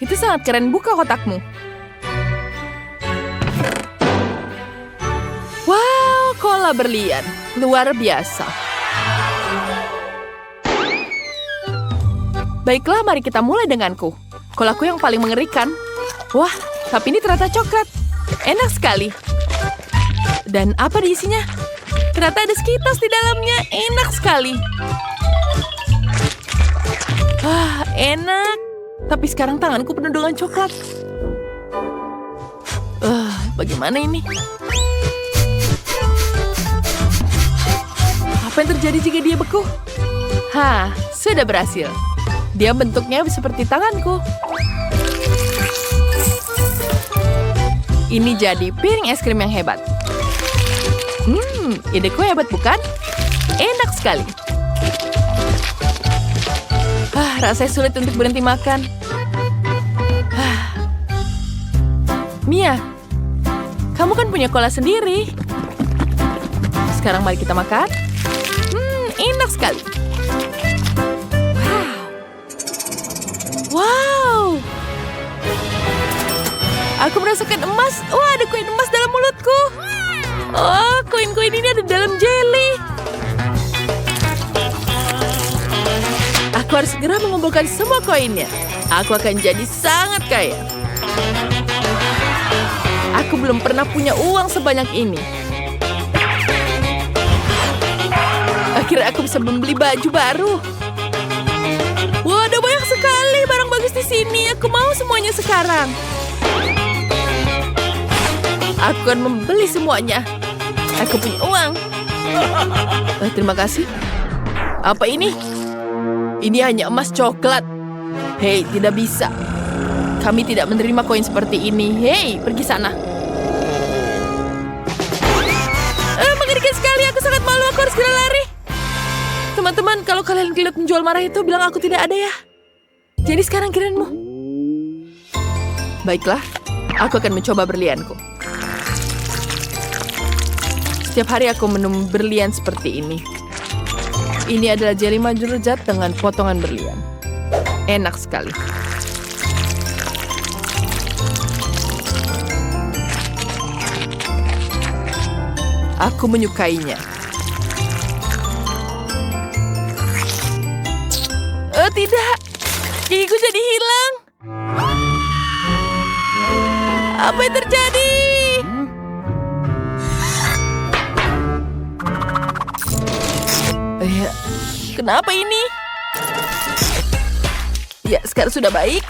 Itu sangat keren, buka kotakmu. Wow, kola berlian. Luar biasa. Baiklah, mari kita mulai denganku. Kolaku yang paling mengerikan. Wah, tapi ini ternyata coklat. Enak sekali. Dan apa di isinya? Ternyata ada Skittles di dalamnya. Enak sekali. Wah, enak. Tapi sekarang tanganku penuh dengan coklat. Bagaimana ini? Apa yang terjadi jika dia beku? Hah, sudah berhasil. Dia bentuknya seperti tanganku. Ini jadi piring es krim yang hebat. Ideku hebat bukan? Enak sekali. Rasanya sulit untuk berhenti makan. Mia, kamu kan punya cola sendiri. Sekarang mari kita makan. Enak sekali. Wow. Aku merasakan emas. Wah, ada koin emas dalam mulutku. Oh, koin-koin ini ada dalam jelly. Aku harus segera mengumpulkan semua koinnya. Aku akan jadi sangat kaya. Aku belum pernah punya uang sebanyak ini. Akhirnya aku bisa membeli baju baru. Wah, ada banyak sekali barang bagus di sini. Aku mau semuanya sekarang. Aku akan membeli semuanya. Aku punya uang. Terima kasih. Apa ini? Ini hanya emas coklat. Hei, tidak bisa. Kami tidak menerima koin seperti ini. Hei, pergi sana. Mengerikan sekali. Aku sangat malu. Aku harus segera lari. Teman-teman, kalau kalian lihat penjual marah itu, bilang aku tidak ada ya. Jadi sekarang giliranmu. Baiklah, aku akan mencoba berlianku. Setiap hari aku minum berlian seperti ini. Ini adalah jelly madu lezat dengan potongan berlian. Enak sekali. Aku menyukainya. Tidak. Gigiku jadi hilang. Apa yang terjadi? Kenapa ini? Ya, sekarang sudah baik.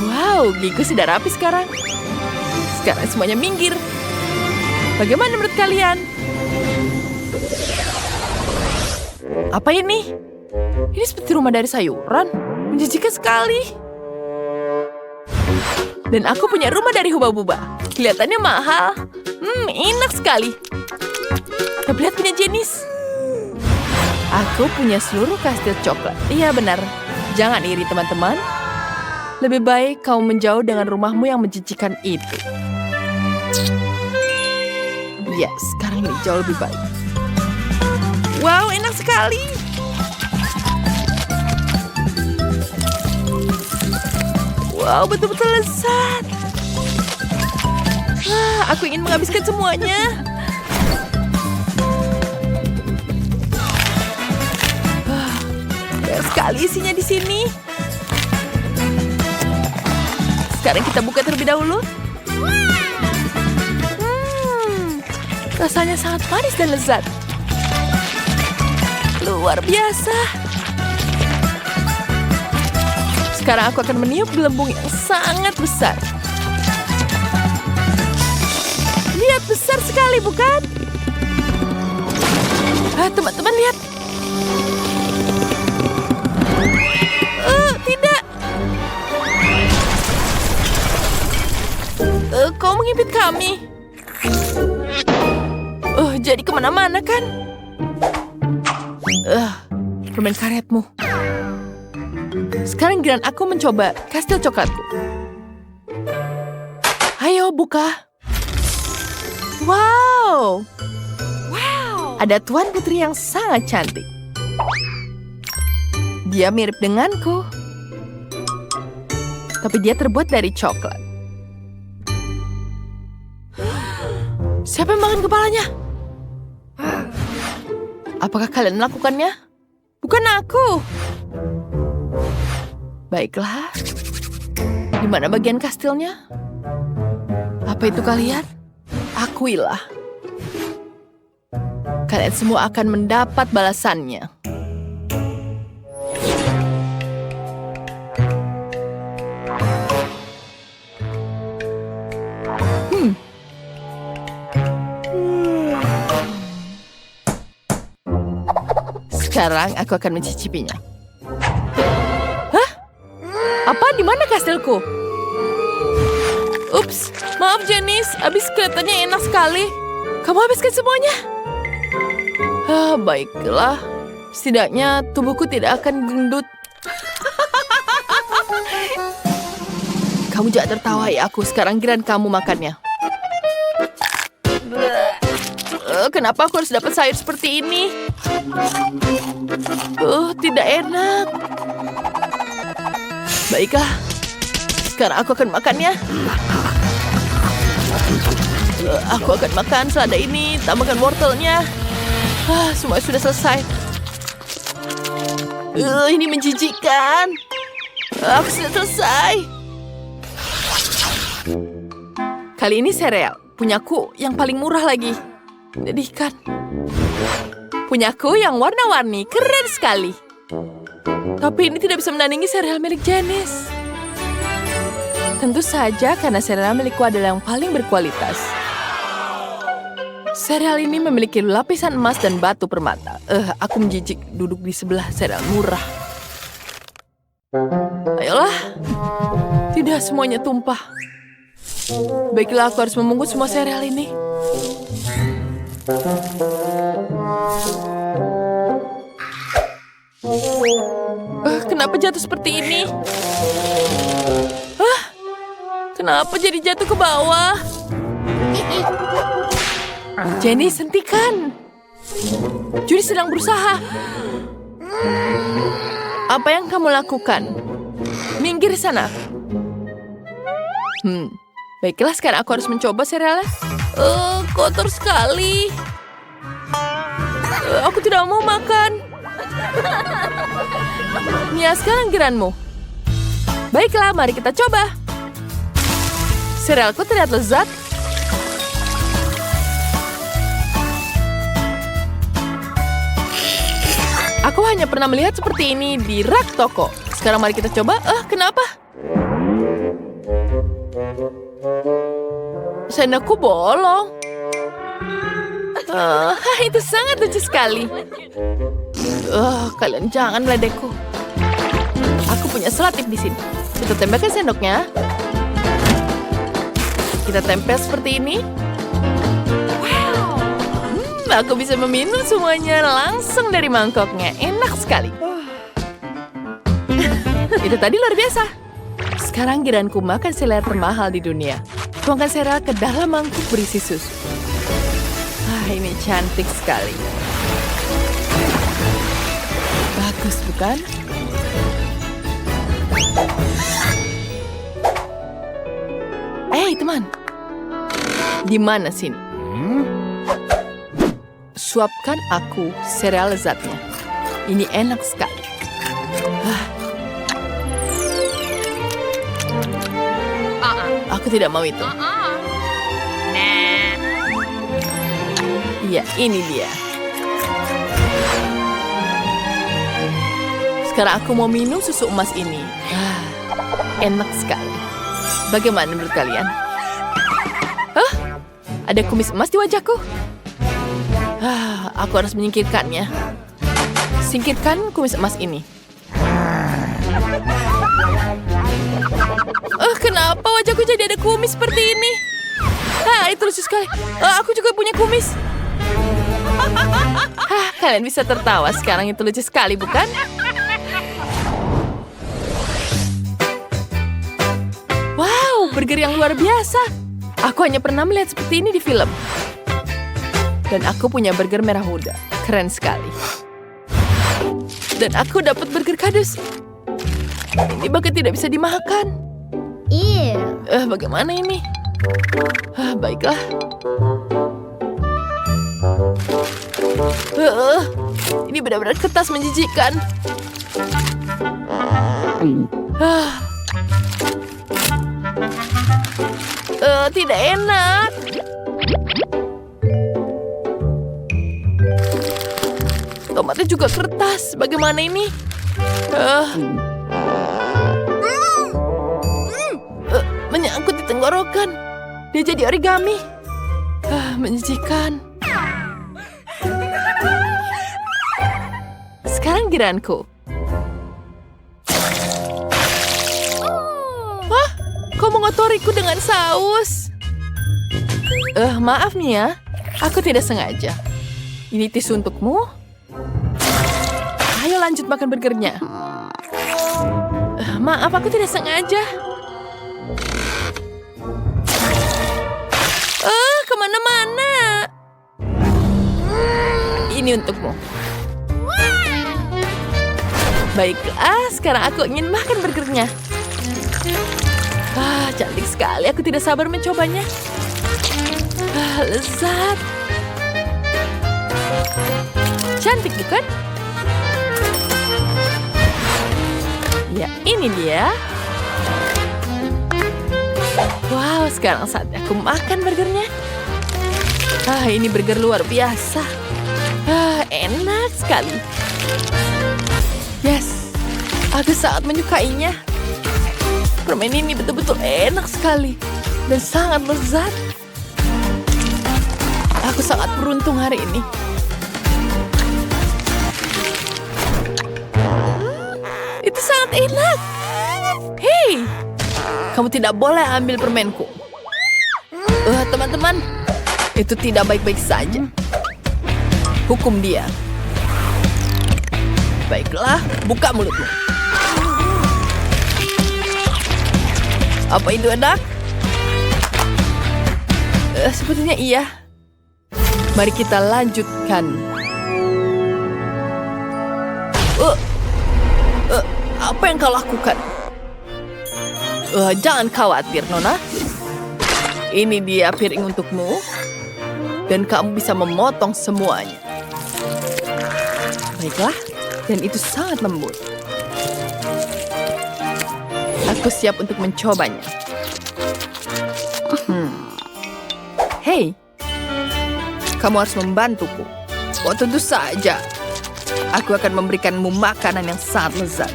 Wow, gigiku sudah rapi sekarang. Sekarang semuanya minggir. Bagaimana menurut kalian? Apa ini? Ini seperti rumah dari sayuran. Menjijikan sekali. Dan aku punya rumah dari hubba-bubba. Kelihatannya mahal. Enak sekali. Tapi lihat punya jenis. Aku punya seluruh kastil coklat. Iya benar. Jangan iri teman-teman. Lebih baik kau menjauh dengan rumahmu yang menjijikan itu. Ya, sekarang ini jauh lebih baik. Wow, enak sekali. Wow, betul-betul lezat. Aku ingin menghabiskan semuanya. Banyak sekali isinya di sini. Sekarang kita buka terlebih dahulu. Rasanya sangat manis dan lezat. Luar biasa. Sekarang aku akan meniup gelembung yang sangat besar. Lihat, besar sekali, bukan? Teman-teman, lihat. Tidak. Kau menghimpit kami. Jadi kemana-mana kan? Permen karetmu. Sekarang giliran aku mencoba kastil coklatku. Ayo, buka. Wow. Ada tuan putri yang sangat cantik. Dia mirip denganku. Tapi dia terbuat dari coklat. Siapa yang makan kepalanya? Apakah kalian melakukannya? Bukan aku. Baiklah. Di mana bagian kastilnya? Apa itu kalian? Akuilah. Kalian semua akan mendapat balasannya. Sekarang aku akan mencicipinya. Hah? Apa? Di mana kastilku? Ups, maaf Janice. Abis kelihatannya enak sekali. Kamu habiskan semuanya? Baiklah. Setidaknya tubuhku tidak akan gendut. Kamu jangan tertawai aku. Sekarang giliran kamu makannya. Kenapa aku harus dapat sayur seperti ini? Tidak enak. Baiklah. Sekarang aku akan makannya. Aku akan makan selada ini, tambahkan wortelnya. Semua sudah selesai. Ini menjijikkan. Aku sudah selesai. Kali ini sereal. Punyaku yang paling murah lagi. Menyedihkan. Punyaku yang warna-warni, keren sekali. Tapi ini tidak bisa menandingi sereal milik Janice. Tentu saja karena sereal milikku adalah yang paling berkualitas. Sereal ini memiliki lapisan emas dan batu permata. Aku menjijik duduk di sebelah sereal murah. Ayolah. Tidak semuanya tumpah. Baiklah, aku harus membungkus semua sereal ini. Kenapa jatuh seperti ini? Kenapa jadi jatuh ke bawah? Jenny, hentikan. Juri sedang berusaha. Apa yang kamu lakukan? Minggir sana. Baiklah, sekarang aku harus mencoba serealnya. Kotor sekali. Aku tidak mau makan. Mia, sekarang giliranmu. Baiklah, mari kita coba. Serealku terlihat lezat. Aku hanya pernah melihat seperti ini di rak toko. Sekarang mari kita coba. Kenapa? Sendokku bolong. Itu sangat lucu sekali. Kalian jangan meledekku. Aku punya selatip di sini. Kita tempelkan sendoknya. Kita tempel seperti ini. Aku bisa meminum semuanya langsung dari mangkoknya. Enak sekali. Itu tadi luar biasa. Sekarang giliranku makan sereal termahal di dunia. Tuangkan sereal ke dalam mangkuk berisi susu. Ini cantik sekali. Bagus, bukan? Teman. Di mana sini? Suapkan aku sereal lezatnya. Ini enak sekali. Aku tidak mau itu. Iya, ini dia. Sekarang aku mau minum susu emas ini. Enak sekali. Bagaimana menurut kalian? Ada kumis emas di wajahku. Aku harus menyingkirkannya. Singkirkan kumis emas ini. Kenapa wajahku jadi ada kumis seperti ini? Itu lucu sekali. Aku juga punya kumis. Kalian bisa tertawa sekarang, itu lucu sekali, bukan? Wow, burger yang luar biasa. Aku hanya pernah melihat seperti ini di film. Dan aku punya burger merah muda. Keren sekali. Dan aku dapat burger kardus. Ini bahkan tidak bisa dimakan. Bagaimana ini? Baiklah. Ini benar-benar kertas menjijikkan. Tidak enak. Tomatnya juga kertas. Bagaimana ini? Menyangkut di tenggorokan. Dia jadi origami. Menjijikan. Sekarang giliranku. Wah, kau mengotoriku dengan saus. Maaf Mia, aku tidak sengaja. Ini tisu untukmu. Ayo lanjut makan burgernya. Maaf, aku tidak sengaja. Kemana-mana. Ini untukmu. Baiklah, sekarang aku ingin makan burgernya. Cantik sekali. Aku tidak sabar mencobanya. Lezat. Cantik bukan? Ya, ini dia. Wow, sekarang saatnya aku makan burgernya. Ini burger luar biasa. Enak sekali. Yes, aku sangat menyukainya. Permen ini betul-betul enak sekali dan sangat lezat. Aku sangat beruntung hari ini. Itu sangat enak. Hei, kamu tidak boleh ambil permenku. Teman-teman, itu tidak baik-baik saja. Hukum dia. Baiklah, buka mulutmu. Apa itu enak? Sepertinya iya. Mari kita lanjutkan. Apa yang kau lakukan? Jangan khawatir, Nona. Ini dia piring untukmu. Dan kamu bisa memotong semuanya. Baiklah, dan itu sangat lembut. Aku siap untuk mencobanya. Hei, kamu harus membantuku. Oh, tentu saja. Aku akan memberikanmu makanan yang sangat lezat.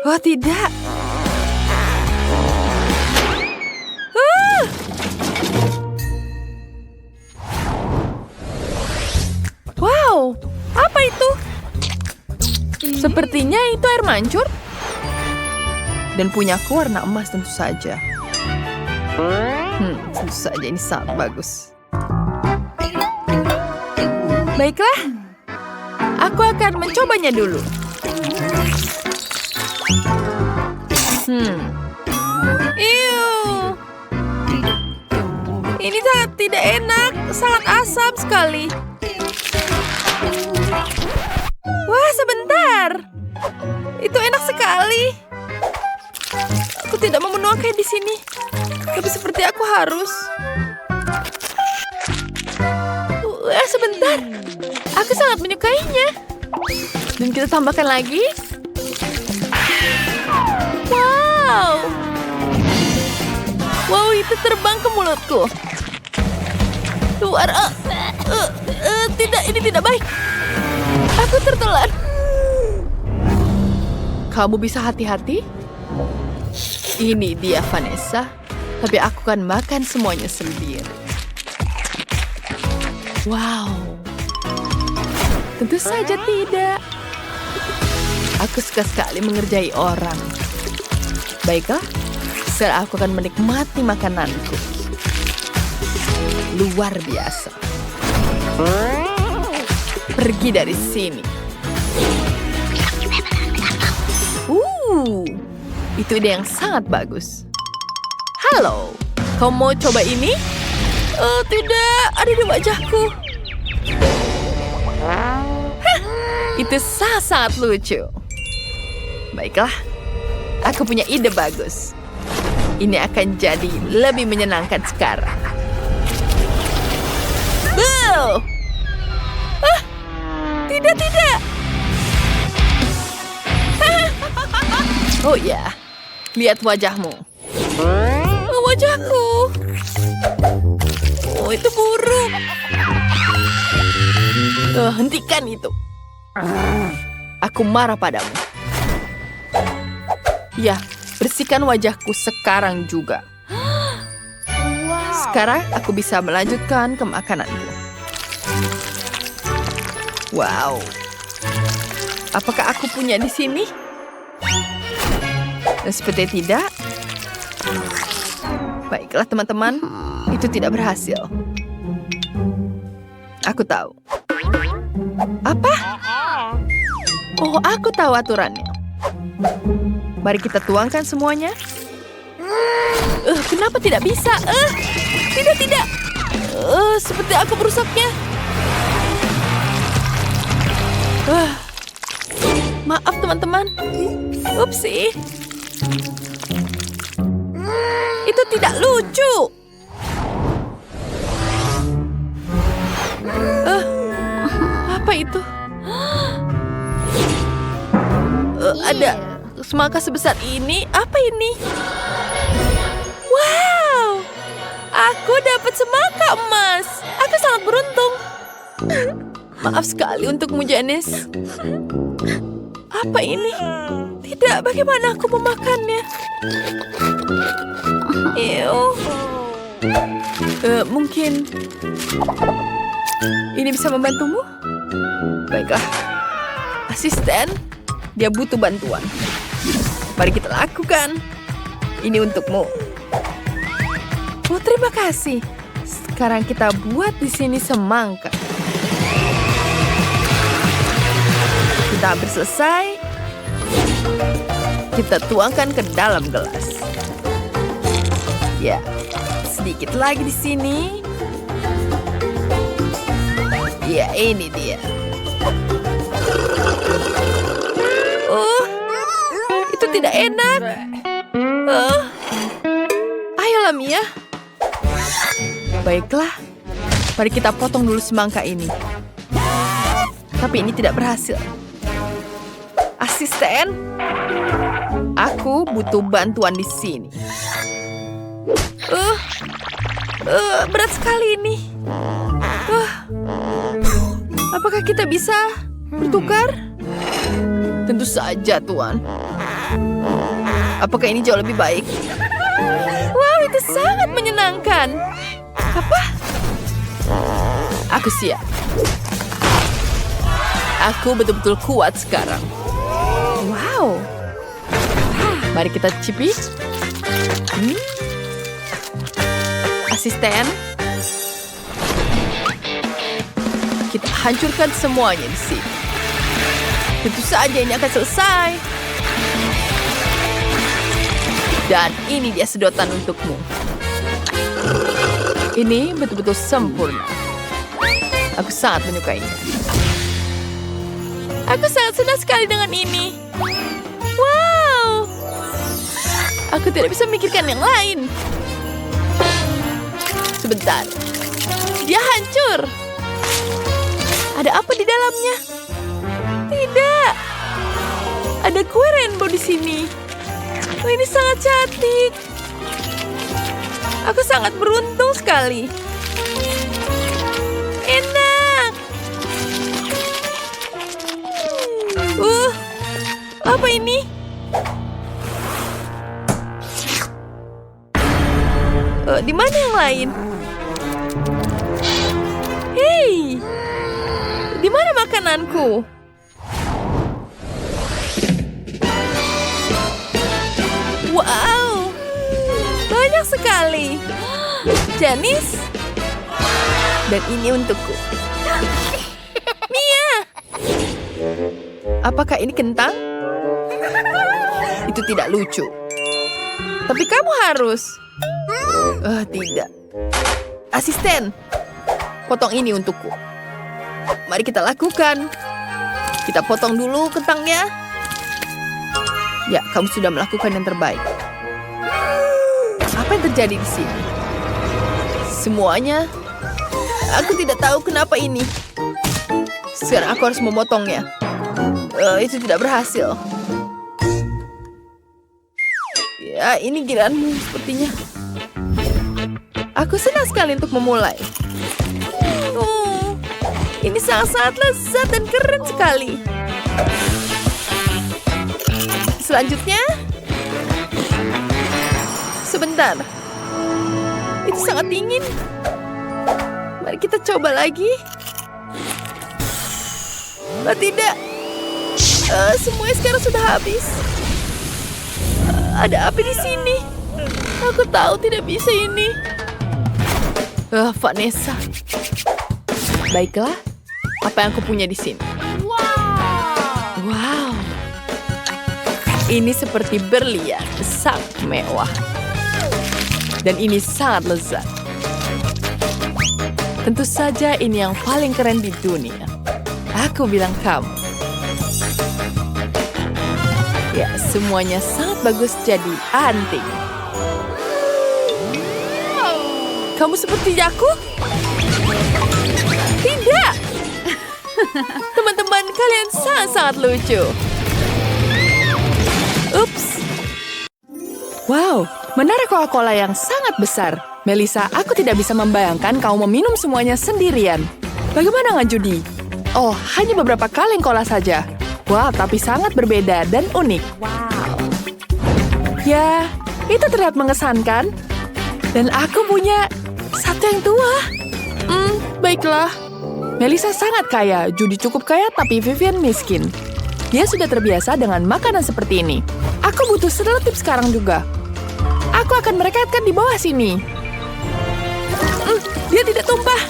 Oh, tidak. Wow, apa itu? Sepertinya itu air mancur. Dan punyaku warna emas tentu saja. Tentu saja ini sangat bagus. Baiklah, aku akan mencobanya dulu. Ini sangat tidak enak, sangat asam sekali. Wah, sebentar. Itu enak sekali. Aku tidak mau menuangkan di sini, tapi seperti aku harus. Sebentar. Aku sangat menyukainya. Dan kita tambahkan lagi. Wow. Wow, itu terbang ke mulutku. Luar. Tidak, ini tidak baik. Aku tertelan. Kamu bisa hati-hati? Ini dia Vanessa. Tapi aku akan makan semuanya sendiri. Wow. Tentu saja tidak. Aku suka sekali mengerjai orang. Baiklah, sekarang aku akan menikmati makananku. Luar biasa. Pergi dari sini. Itu ide yang sangat bagus. Halo, kau mau coba ini? Tidak, ada di wajahku. Itu sangat lucu. Baiklah, Aku punya ide bagus. Ini akan jadi lebih menyenangkan sekarang. Boo! Ah, tidak. Oh ya, lihat wajahmu. Oh, wajahku. Oh, itu buruk. Hentikan itu. Aku marah padamu. Ya, bersihkan wajahku sekarang juga. Sekarang aku bisa melanjutkan ke makananku. Wow. Apakah aku punya di sini? Dan seperti tidak. Baiklah teman-teman, itu tidak berhasil. Aku tahu. Apa? Oh, aku tahu aturannya. Mari kita tuangkan semuanya. Kenapa tidak bisa? Tidak. Seperti aku merusaknya. Maaf teman-teman. Upsi. Itu tidak lucu. Apa itu? Ada semangka sebesar ini. Apa ini? Wow! Aku dapat semangka emas. Aku sangat beruntung. Maaf sekali untukmu, Janice. Apa ini? Tidak, bagaimana aku memakannya? Mungkin ini bisa membantumu? Baiklah. Asisten, dia butuh bantuan. Mari kita lakukan. Ini untukmu. Oh, terima kasih. Sekarang kita buat di sini semangka. Kita hampir selesai. Kita tuangkan ke dalam gelas. Ya, sedikit lagi di sini. Ya, ini dia. Itu tidak enak. Ayolah, Mia. Baiklah, mari kita potong dulu semangka ini. Tapi ini tidak berhasil. Asisten, aku butuh bantuan di sini. Berat sekali ini. Apakah kita bisa bertukar? Tentu saja, Tuan. Apakah ini jauh lebih baik? Wow, itu sangat menyenangkan. Apa? Aku siap. Aku betul-betul kuat sekarang. Wow. Mari kita cicipi. Asisten. Kita hancurkan semuanya di sini. Tentu saja ini akan selesai. Dan ini dia sedotan untukmu. Ini betul-betul sempurna. Aku sangat menyukainya. Aku sangat senang sekali dengan ini. Wow. Aku tidak bisa memikirkan yang lain. Sebentar. Dia hancur. Ada apa di dalamnya? Tidak. Ada kue rainbow di sini. Oh, ini sangat cantik. Aku sangat beruntung sekali. Enak. Apa ini? Di mana yang lain? Hei, di mana makananku? Wow, banyak sekali. Janice, dan ini untukku. Mia, apakah ini kentang? Itu tidak lucu. Tapi kamu harus. Tidak. Asisten, potong ini untukku. Mari kita lakukan. Kita potong dulu kentangnya. Ya, kamu sudah melakukan yang terbaik. Apa yang terjadi di sini? Semuanya? Aku tidak tahu kenapa ini. Sekarang aku harus memotongnya. Itu tidak berhasil. Ya, ini giliranmu sepertinya. Aku senang sekali untuk memulai. Ini sangat-sangat lezat dan keren sekali. Selanjutnya. Sebentar. Itu sangat dingin. Mari kita coba lagi. Oh, tidak. Semuanya sekarang sudah habis. Ada api di sini. Aku tahu tidak bisa ini. Vanessa. Baiklah. Apa yang aku punya di sini? Wow. Ini seperti berlian. Sangat mewah. Dan ini sangat lezat. Tentu saja ini yang paling keren di dunia. Aku bilang kamu. Ya, semuanya sangat bagus jadi anting. Kamu seperti aku? Tidak. Teman-teman, kalian sangat-sangat lucu. Ups. Wow, menara Coca-Cola yang sangat besar. Melissa, aku tidak bisa membayangkan kau meminum semuanya sendirian. Bagaimana dengan Judy? Oh, hanya beberapa kaleng cola saja. Wow, tapi sangat berbeda dan unik. Wow. Ya, itu terlihat mengesankan. Dan aku punya satu yang tua. Baiklah. Melissa sangat kaya, Judy cukup kaya, tapi Vivian miskin. Dia sudah terbiasa dengan makanan seperti ini. Aku butuh seletip sekarang juga. Aku akan merekatkan di bawah sini. Dia tidak tumpah.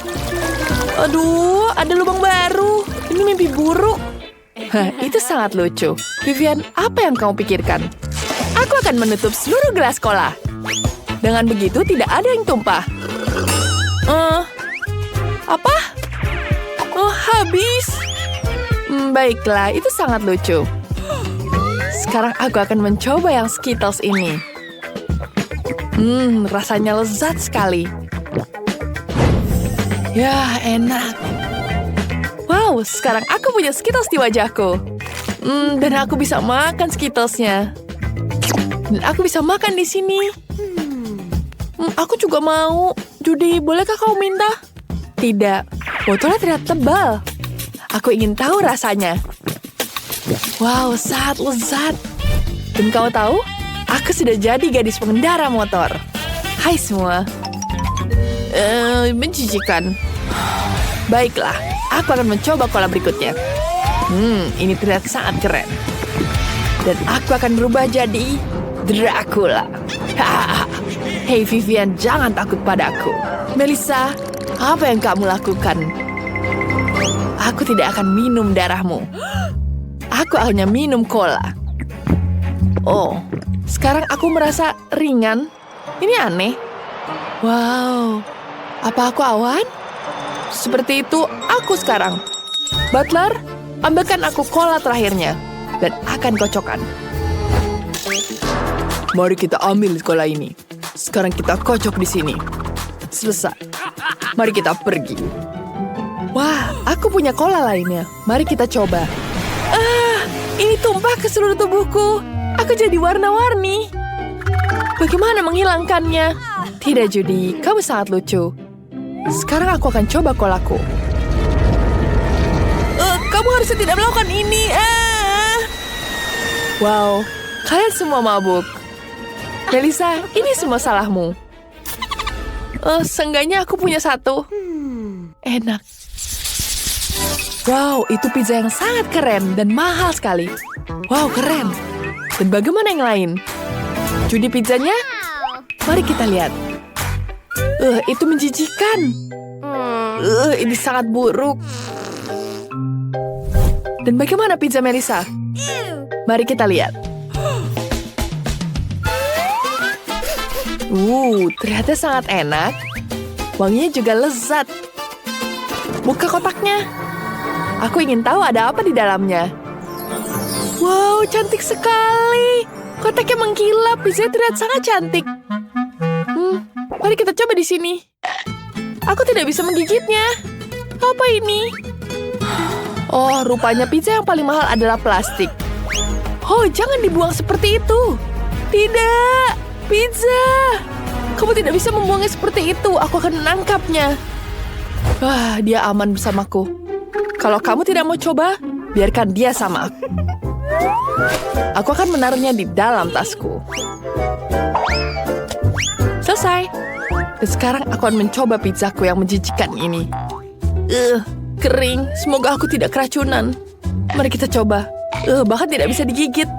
Aduh, ada lubang baru. Ini mimpi buruk. Itu sangat lucu. Vivian, apa yang kamu pikirkan? Aku akan menutup seluruh gelas cola. Dengan begitu, tidak ada yang tumpah. Apa? Oh, habis. Baiklah, itu sangat lucu. Sekarang aku akan mencoba yang Skittles ini. Rasanya lezat sekali. Ya, enak. Wow, sekarang aku punya Skittles di wajahku. Dan aku bisa makan Skittlesnya. Dan aku bisa makan di sini. Aku juga mau. Judy, bolehkah kau minta? Tidak, botolnya terlihat tebal. Aku ingin tahu rasanya. Wow, sangat lezat. Dan kau tahu, aku sudah jadi gadis pengendara motor. Hai semua. Menjijikan. Baiklah, aku akan mencoba cola berikutnya. Ini terlihat sangat keren. Dan aku akan berubah jadi Dracula. Hei Vivian, jangan takut padaku. Melissa, apa yang kamu lakukan? Aku tidak akan minum darahmu. Aku hanya minum cola. Oh, sekarang aku merasa ringan. Ini aneh. Wow, apa aku awan? Seperti itu aku sekarang. Butler, ambilkan aku cola terakhirnya. Dan akan kocokkan. Mari kita ambil cola ini. Sekarang kita kocok di sini. Selesai. Mari kita pergi. Wah, aku punya cola lainnya. Mari kita coba. Ini tumpah ke seluruh tubuhku. Aku jadi warna-warni. Bagaimana menghilangkannya? Tidak, Judy. Kamu sangat lucu. Sekarang aku akan coba colaku. Kamu harusnya tidak melakukan ini. Wow, kalian semua mabuk. Melissa, ini semua salahmu. Seenggaknya aku punya satu. Enak. Wow, itu pizza yang sangat keren dan mahal sekali. Wow, keren. Dan bagaimana yang lain? Judy pizzanya? Mari kita lihat. Itu menjijikan. Ini sangat buruk. Dan bagaimana pizza Melissa? Mari kita lihat. Ternyata sangat enak. Wanginya juga lezat. Buka kotaknya. Aku ingin tahu ada apa di dalamnya. Wow, cantik sekali. Kotaknya mengkilap, pizzanya terlihat sangat cantik. Mari kita coba di sini. Aku tidak bisa menggigitnya. Apa ini? Oh, rupanya pizza yang paling mahal adalah plastik. Oh, jangan dibuang seperti itu. Tidak, pizza. Kamu tidak bisa membuangnya seperti itu. Aku akan menangkapnya. Wah, dia aman bersamaku. Kalau kamu tidak mau coba, biarkan dia sama aku. Aku akan menaruhnya di dalam tasku. Selesai. Dan sekarang aku akan mencoba pizzaku yang menjijikan ini. Kering. Semoga aku tidak keracunan. Mari kita coba. Bahkan tidak bisa digigit.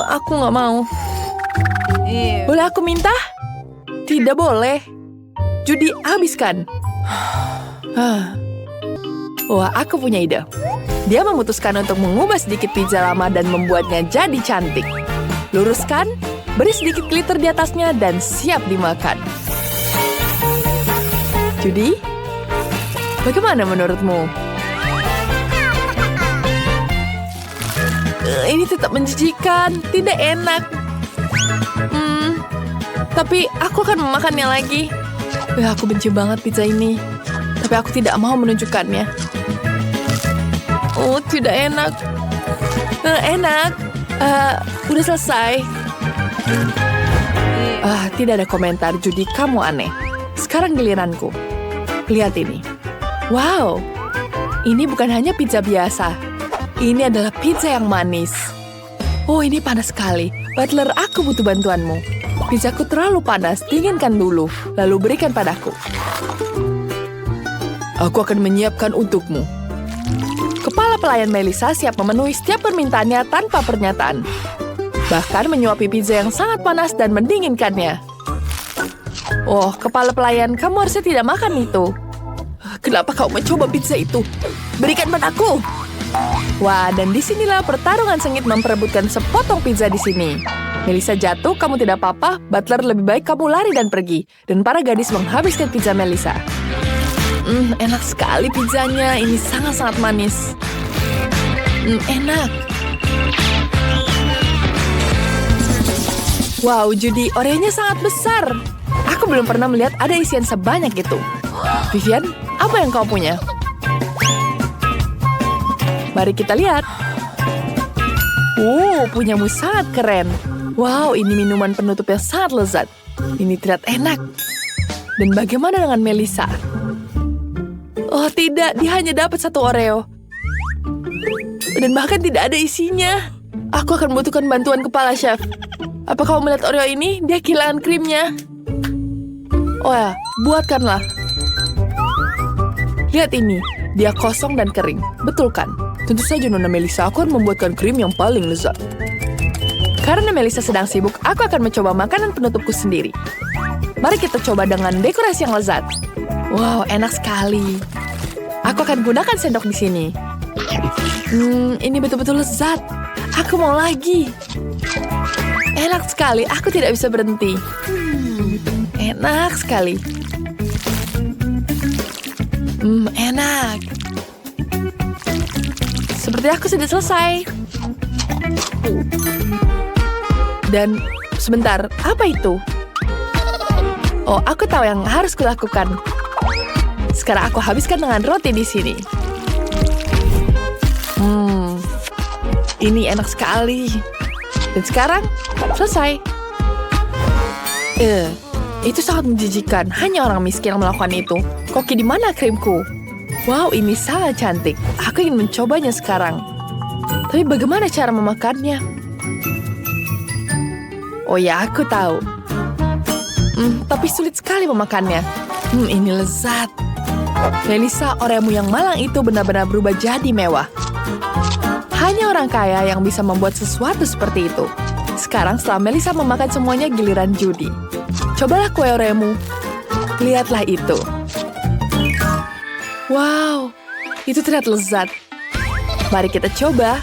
Aku nggak mau. Boleh aku minta? Tidak boleh. Judi, habiskan. Wah, aku punya ide. Dia memutuskan untuk mengubah sedikit pizza lama dan membuatnya jadi cantik. Luruskan, beri sedikit glitter di atasnya, dan siap dimakan. Judi, bagaimana menurutmu? Ini tetap menjijikan, tidak enak. Tapi aku akan memakannya lagi. Aku benci banget pizza ini. Tapi aku tidak mau menunjukkannya. Oh, tidak enak. Enak. Udah selesai. Tidak ada komentar, Judi, kamu aneh. Sekarang giliranku. Lihat ini. Wow, ini bukan hanya pizza biasa. Ini adalah pizza yang manis. Oh, ini panas sekali. Butler, aku butuh bantuanmu. Pizzaku terlalu panas, dinginkan dulu, lalu berikan padaku. Aku akan menyiapkan untukmu. Kepala pelayan Melissa siap memenuhi setiap permintaannya tanpa pernyataan. Bahkan menyuapi pizza yang sangat panas dan mendinginkannya. Oh, kepala pelayan, kamu harusnya tidak makan itu. Kenapa kau mencoba pizza itu? Berikan padaku. Wah, dan disinilah pertarungan sengit memperebutkan sepotong pizza di sini. Melissa jatuh, kamu tidak apa-apa. Butler, lebih baik kamu lari dan pergi. Dan para gadis menghabiskan pizza Melissa. Enak sekali pizzanya. Ini sangat-sangat manis. Enak. Wow, Judi, Oreo-nya sangat besar. Aku belum pernah melihat ada isian sebanyak itu. Vivian, apa yang kau punya? Mari kita lihat. Punyamu sangat keren. Wow, ini minuman penutup yang sangat lezat. Ini terlihat enak. Dan bagaimana dengan Melissa? Oh tidak, dia hanya dapat satu Oreo. Dan bahkan tidak ada isinya. Aku akan membutuhkan bantuan kepala chef. Apa kau melihat Oreo ini? Dia kehilangan krimnya. Oh ya, buatkanlah. Lihat ini, dia kosong dan kering. Betul kan? Tentu saja Nona Melissa, aku akan membuatkan krim yang paling lezat. Karena Melissa sedang sibuk, aku akan mencoba makanan penutupku sendiri. Mari kita coba dengan dekorasi yang lezat. Wow, enak sekali. Aku akan gunakan sendok di sini. Ini betul-betul lezat. Aku mau lagi. Enak sekali, aku tidak bisa berhenti. Enak sekali. Enak. Seperti aku sudah selesai. Dan sebentar, apa itu? Oh, aku tahu yang harus kulakukan. Sekarang aku habiskan dengan roti di sini. Ini enak sekali. Dan sekarang, selesai. Itu sangat menjijikan. Hanya orang miskin yang melakukan itu. Koki, di mana krimku? Wow, ini sangat cantik. Aku ingin mencobanya sekarang. Tapi bagaimana cara memakannya? Oh ya, aku tahu. Tapi sulit sekali memakannya. Ini lezat. Melissa, Oreomu yang malang itu benar-benar berubah jadi mewah. Hanya orang kaya yang bisa membuat sesuatu seperti itu. Sekarang setelah Melissa memakan semuanya, giliran Judi. Cobalah kue Oreomu. Lihatlah itu. Wow, itu terlihat lezat. Mari kita coba.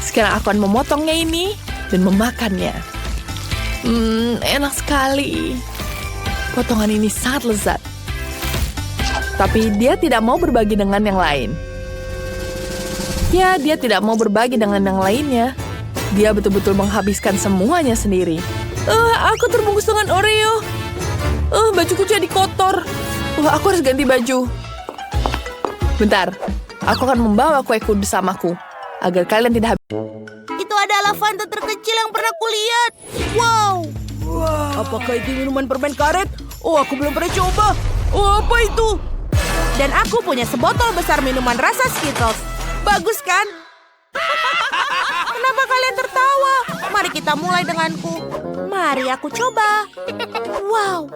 Sekarang aku akan memotongnya ini dan memakannya. Enak sekali. Potongan ini sangat lezat. Tapi dia tidak mau berbagi dengan yang lain. Ya, dia tidak mau berbagi dengan yang lainnya. Dia betul-betul menghabiskan semuanya sendiri. Aku terbungkus dengan Oreo. Bajuku jadi kotor. Aku harus ganti baju. Bentar, aku akan membawa kueku bersamaku agar kalian tidak habis. Itu adalah Fanta terkecil yang pernah kulihat. Wow. Apakah itu minuman permen karet? Aku belum pernah coba. Apa itu? Dan aku punya sebotol besar minuman rasa Skittles. Bagus kan? Kenapa kalian tertawa? Mari kita mulai denganku. Mari aku coba. Wow.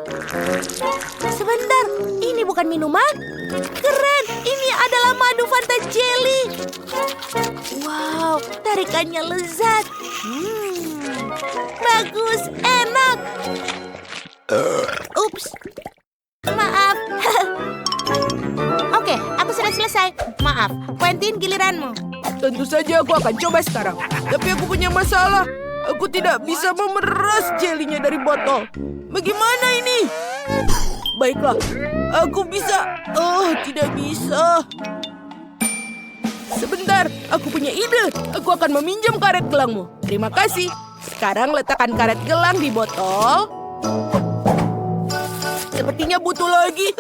Sebentar, ini bukan minuman? Keren, ini adalah madu Fanta Jelly. Wow, tarikannya lezat. Bagus, enak. Ups. Maaf. Oke, aku sudah selesai. Maaf, Quentin, giliranmu. Tentu saja aku akan coba sekarang. Tapi aku punya masalah. Aku tidak bisa memeras jelinya dari botol. Bagaimana ini? Baiklah, aku bisa. Tidak bisa. Sebentar, aku punya ide. Aku akan meminjam karet gelangmu. Terima kasih. Sekarang letakkan karet gelang di botol. Sepertinya butuh lagi.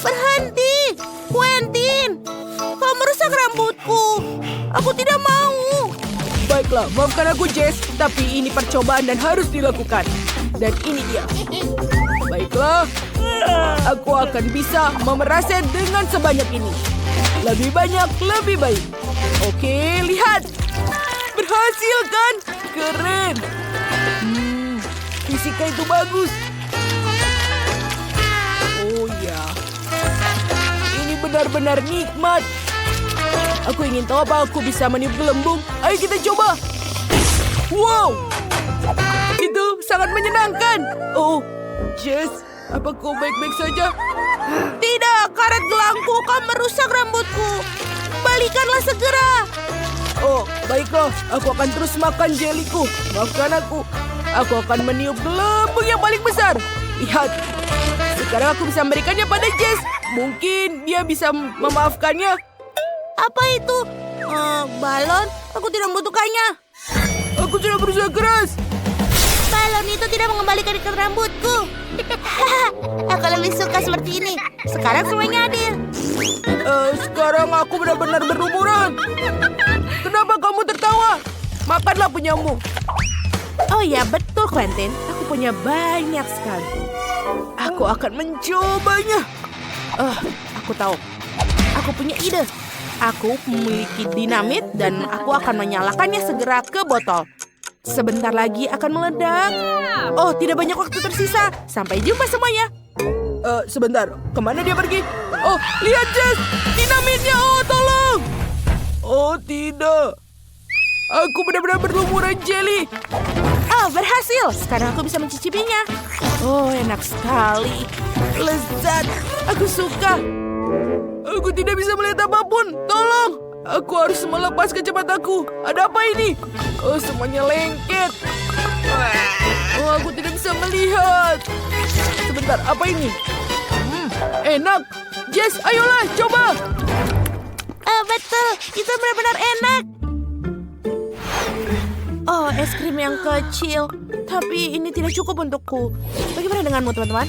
Berhenti, Quentin. Kau merusak rambutku. Aku tidak mau. Baiklah, maafkan aku, Jess. Tapi ini percobaan dan harus dilakukan. Dan ini dia. Baiklah, aku akan bisa memerasnya dengan sebanyak ini. Lebih banyak, lebih baik. Oke, lihat. Berhasil kan? Keren. Fisika itu bagus. Oh ya. Ini benar-benar nikmat. Aku ingin tahu apa aku bisa meniup gelembung. Ayo kita coba. Wow. Itu sangat menyenangkan. Oh, Jess, apa kau baik-baik saja? Tidak, karet gelangku, kau merusak rambutku. Balikanlah segera. Oh, baiklah. Aku akan terus makan jeliku. Maafkan aku. Aku akan meniup gelembung yang paling besar. Lihat. Sekarang aku bisa memberikannya pada Jess. Mungkin dia bisa memaafkannya. Apa itu? Balon? Aku tidak membutuhkannya. Aku sudah berusaha keras. Balon itu tidak mengembalikan ikat rambutku. Aku lebih suka seperti ini. Sekarang semuanya adil. Sekarang aku benar-benar berlumuran. Kenapa kamu tertawa? Makanlah punyamu. Oh ya, betul Quentin. Aku punya banyak sekali. Aku akan mencobanya. Aku tahu. Aku punya ide. Aku memiliki dinamit dan aku akan menyalakannya segera ke botol. Sebentar lagi akan meledak. Oh, tidak banyak waktu tersisa. Sampai jumpa semuanya. Sebentar. Kemana dia pergi? Oh, lihat Jess. Dinamitnya. Oh, tolong. Oh, tidak. Aku benar-benar berlumuran jelly. Oh, berhasil. Sekarang aku bisa mencicipinya. Oh, enak sekali. Lezat. Aku suka. Aku tidak bisa melihat apapun. Tolong. Aku harus melepas kacamataku. Ada apa ini? Oh, semuanya lengket. Oh, aku tidak bisa melihat. Sebentar, apa ini? Enak. Jess, ayolah, coba. Betul. Itu benar-benar enak. Oh, es krim yang kecil. Tapi ini tidak cukup untukku. Bagaimana denganmu, teman-teman?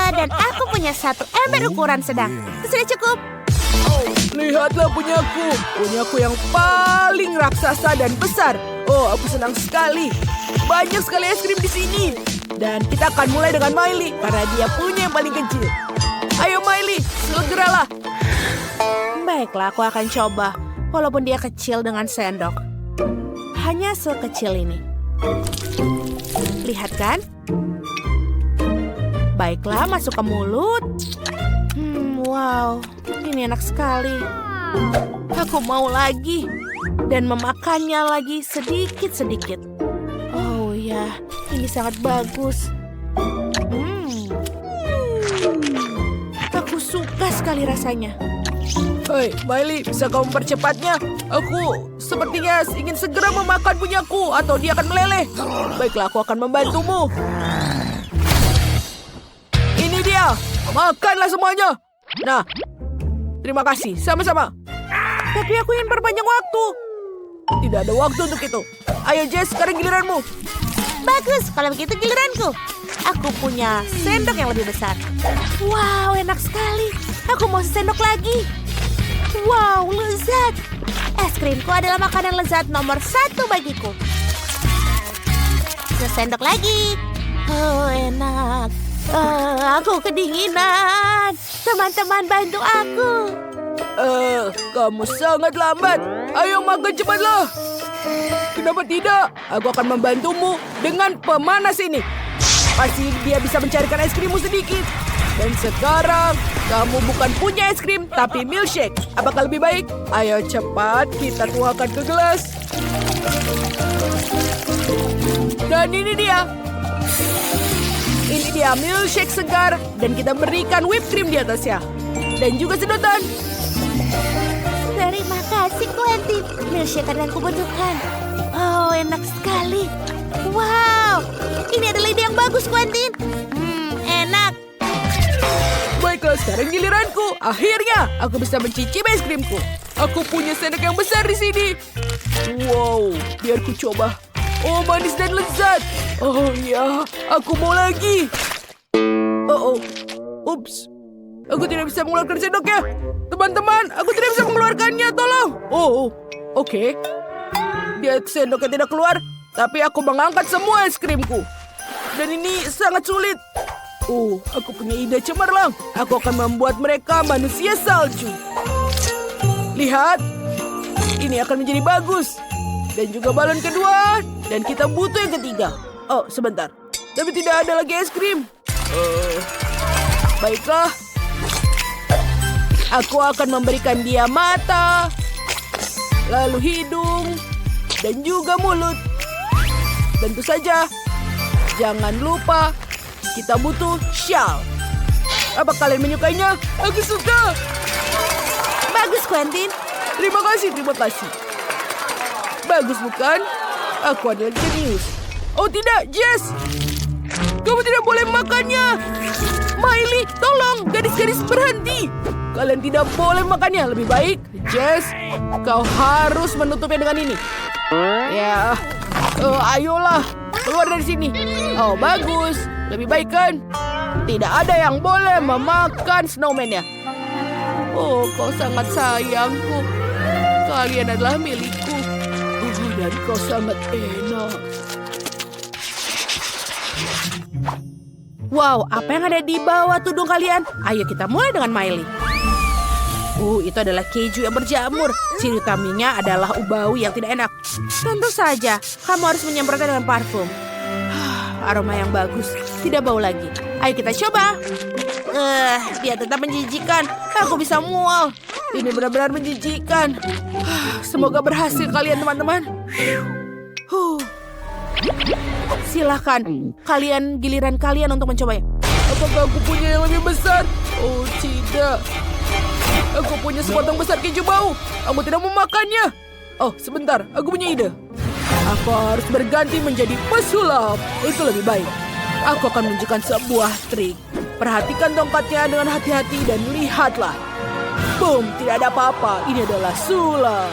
Dan aku punya satu ember ukuran sedang. Itu sudah cukup. Lihatlah punyaku. Punyaku yang paling raksasa dan besar. Oh, aku senang sekali. Banyak sekali es krim di sini. Dan kita akan mulai dengan Miley. Karena dia punya yang paling kecil. Ayo Miley, segeralah. Baiklah, aku akan coba. Walaupun dia kecil dengan sendok. Hanya sekecil ini. Lihat kan? Baiklah, masuk ke mulut. Wow, ini enak sekali. Aku mau lagi. Dan memakannya lagi sedikit-sedikit. Oh ya, ini sangat bagus. Aku suka sekali rasanya. Hei, Miley, bisa kamu mempercepatnya? Aku sepertinya ingin segera memakan punyaku atau dia akan meleleh. Baiklah, aku akan membantumu. Ini dia. Makanlah semuanya. Nah, terima kasih. Sama-sama. Tapi aku ingin perpanjang waktu. Tidak ada waktu untuk itu. Ayo Jess, sekarang giliranmu. Bagus, kalau begitu giliranku. Aku punya sendok yang lebih besar. Wow, enak sekali. Aku mau sendok lagi. Wow, lezat. Es krimku adalah makanan lezat nomor 1 bagiku. Sendok lagi. Oh, enak. Aku kedinginan. Teman-teman bantu aku. Kamu sangat lambat. Ayo makan cepatlah. Kenapa tidak? Aku akan membantumu dengan pemanas ini. Pasti dia bisa mencarikan es krimmu sedikit. Dan sekarang, kamu bukan punya es krim, tapi milkshake. Apakah lebih baik? Ayo cepat, kita tuangkan ke gelas. Dan ini dia. Ini dia milkshake segar. Dan kita berikan whipped cream di atasnya. Dan juga sedotan. Terima kasih, Quentin. Milkshake yang kubutuhkan. Oh, enak sekali. Wow, ini adalah ide yang bagus, Quentin. Enak. Baiklah, sekarang giliranku. Akhirnya, aku bisa mencicipi es krimku. Aku punya sendok yang besar di sini. Wow, biar ku coba. Oh, manis dan lezat. Oh ya, aku mau lagi. Ups. Aku tidak bisa mengeluarkan sendoknya. Teman-teman, aku tidak bisa mengeluarkannya. Tolong. Oke. Dia sendoknya tidak keluar, tapi aku mengangkat semua es krimku. Dan ini sangat sulit. Aku punya ide cemerlang. Aku akan membuat mereka manusia salju. Lihat, ini akan menjadi bagus. Dan juga balon kedua. Dan kita butuh yang ketiga. Oh, sebentar. Tapi tidak ada lagi es krim. Baiklah. Aku akan memberikan dia mata, lalu hidung, dan juga mulut. Tentu saja, jangan lupa kita butuh shawl. Apa kalian menyukainya? Aku suka. Bagus, Quentin. Terima kasih. Bagus bukan? Aku adalah jenius. Oh tidak, Jess. Kamu tidak boleh makannya. Miley, tolong, gadis-gadis berhenti. Kalian tidak boleh makannya. Lebih baik, Jess, kau harus menutupnya dengan ini. Ya, ayolah, keluar dari sini. Oh, bagus. Lebih baik kan? Tidak ada yang boleh memakan snowman-nya. Oh, kau sangat sayangku. Kalian adalah milikku. Oh, dan kau sangat enak. Wow, apa yang ada di bawah tudung kalian? Ayo kita mulai dengan Miley. Itu adalah keju yang berjamur. Ciri utamanya adalah bau yang tidak enak. Tentu saja, kamu harus menyemprotnya dengan parfum. Aroma yang bagus, tidak bau lagi. Ayo kita coba. Dia tetap menjijikan. Aku bisa mual. Ini benar-benar menjijikan. Semoga berhasil kalian teman-teman. Silahkan, giliran kalian untuk mencobanya. Apakah aku punya yang lebih besar? Oh tidak. Aku punya sepotong besar keju bau. Aku tidak mau makannya. Oh sebentar, aku punya ide. Aku harus berganti menjadi pesulap. Itu lebih baik. Aku akan menunjukkan sebuah trik. Perhatikan tongkatnya dengan hati-hati dan lihatlah. Boom, tidak ada apa-apa. Ini adalah sulap.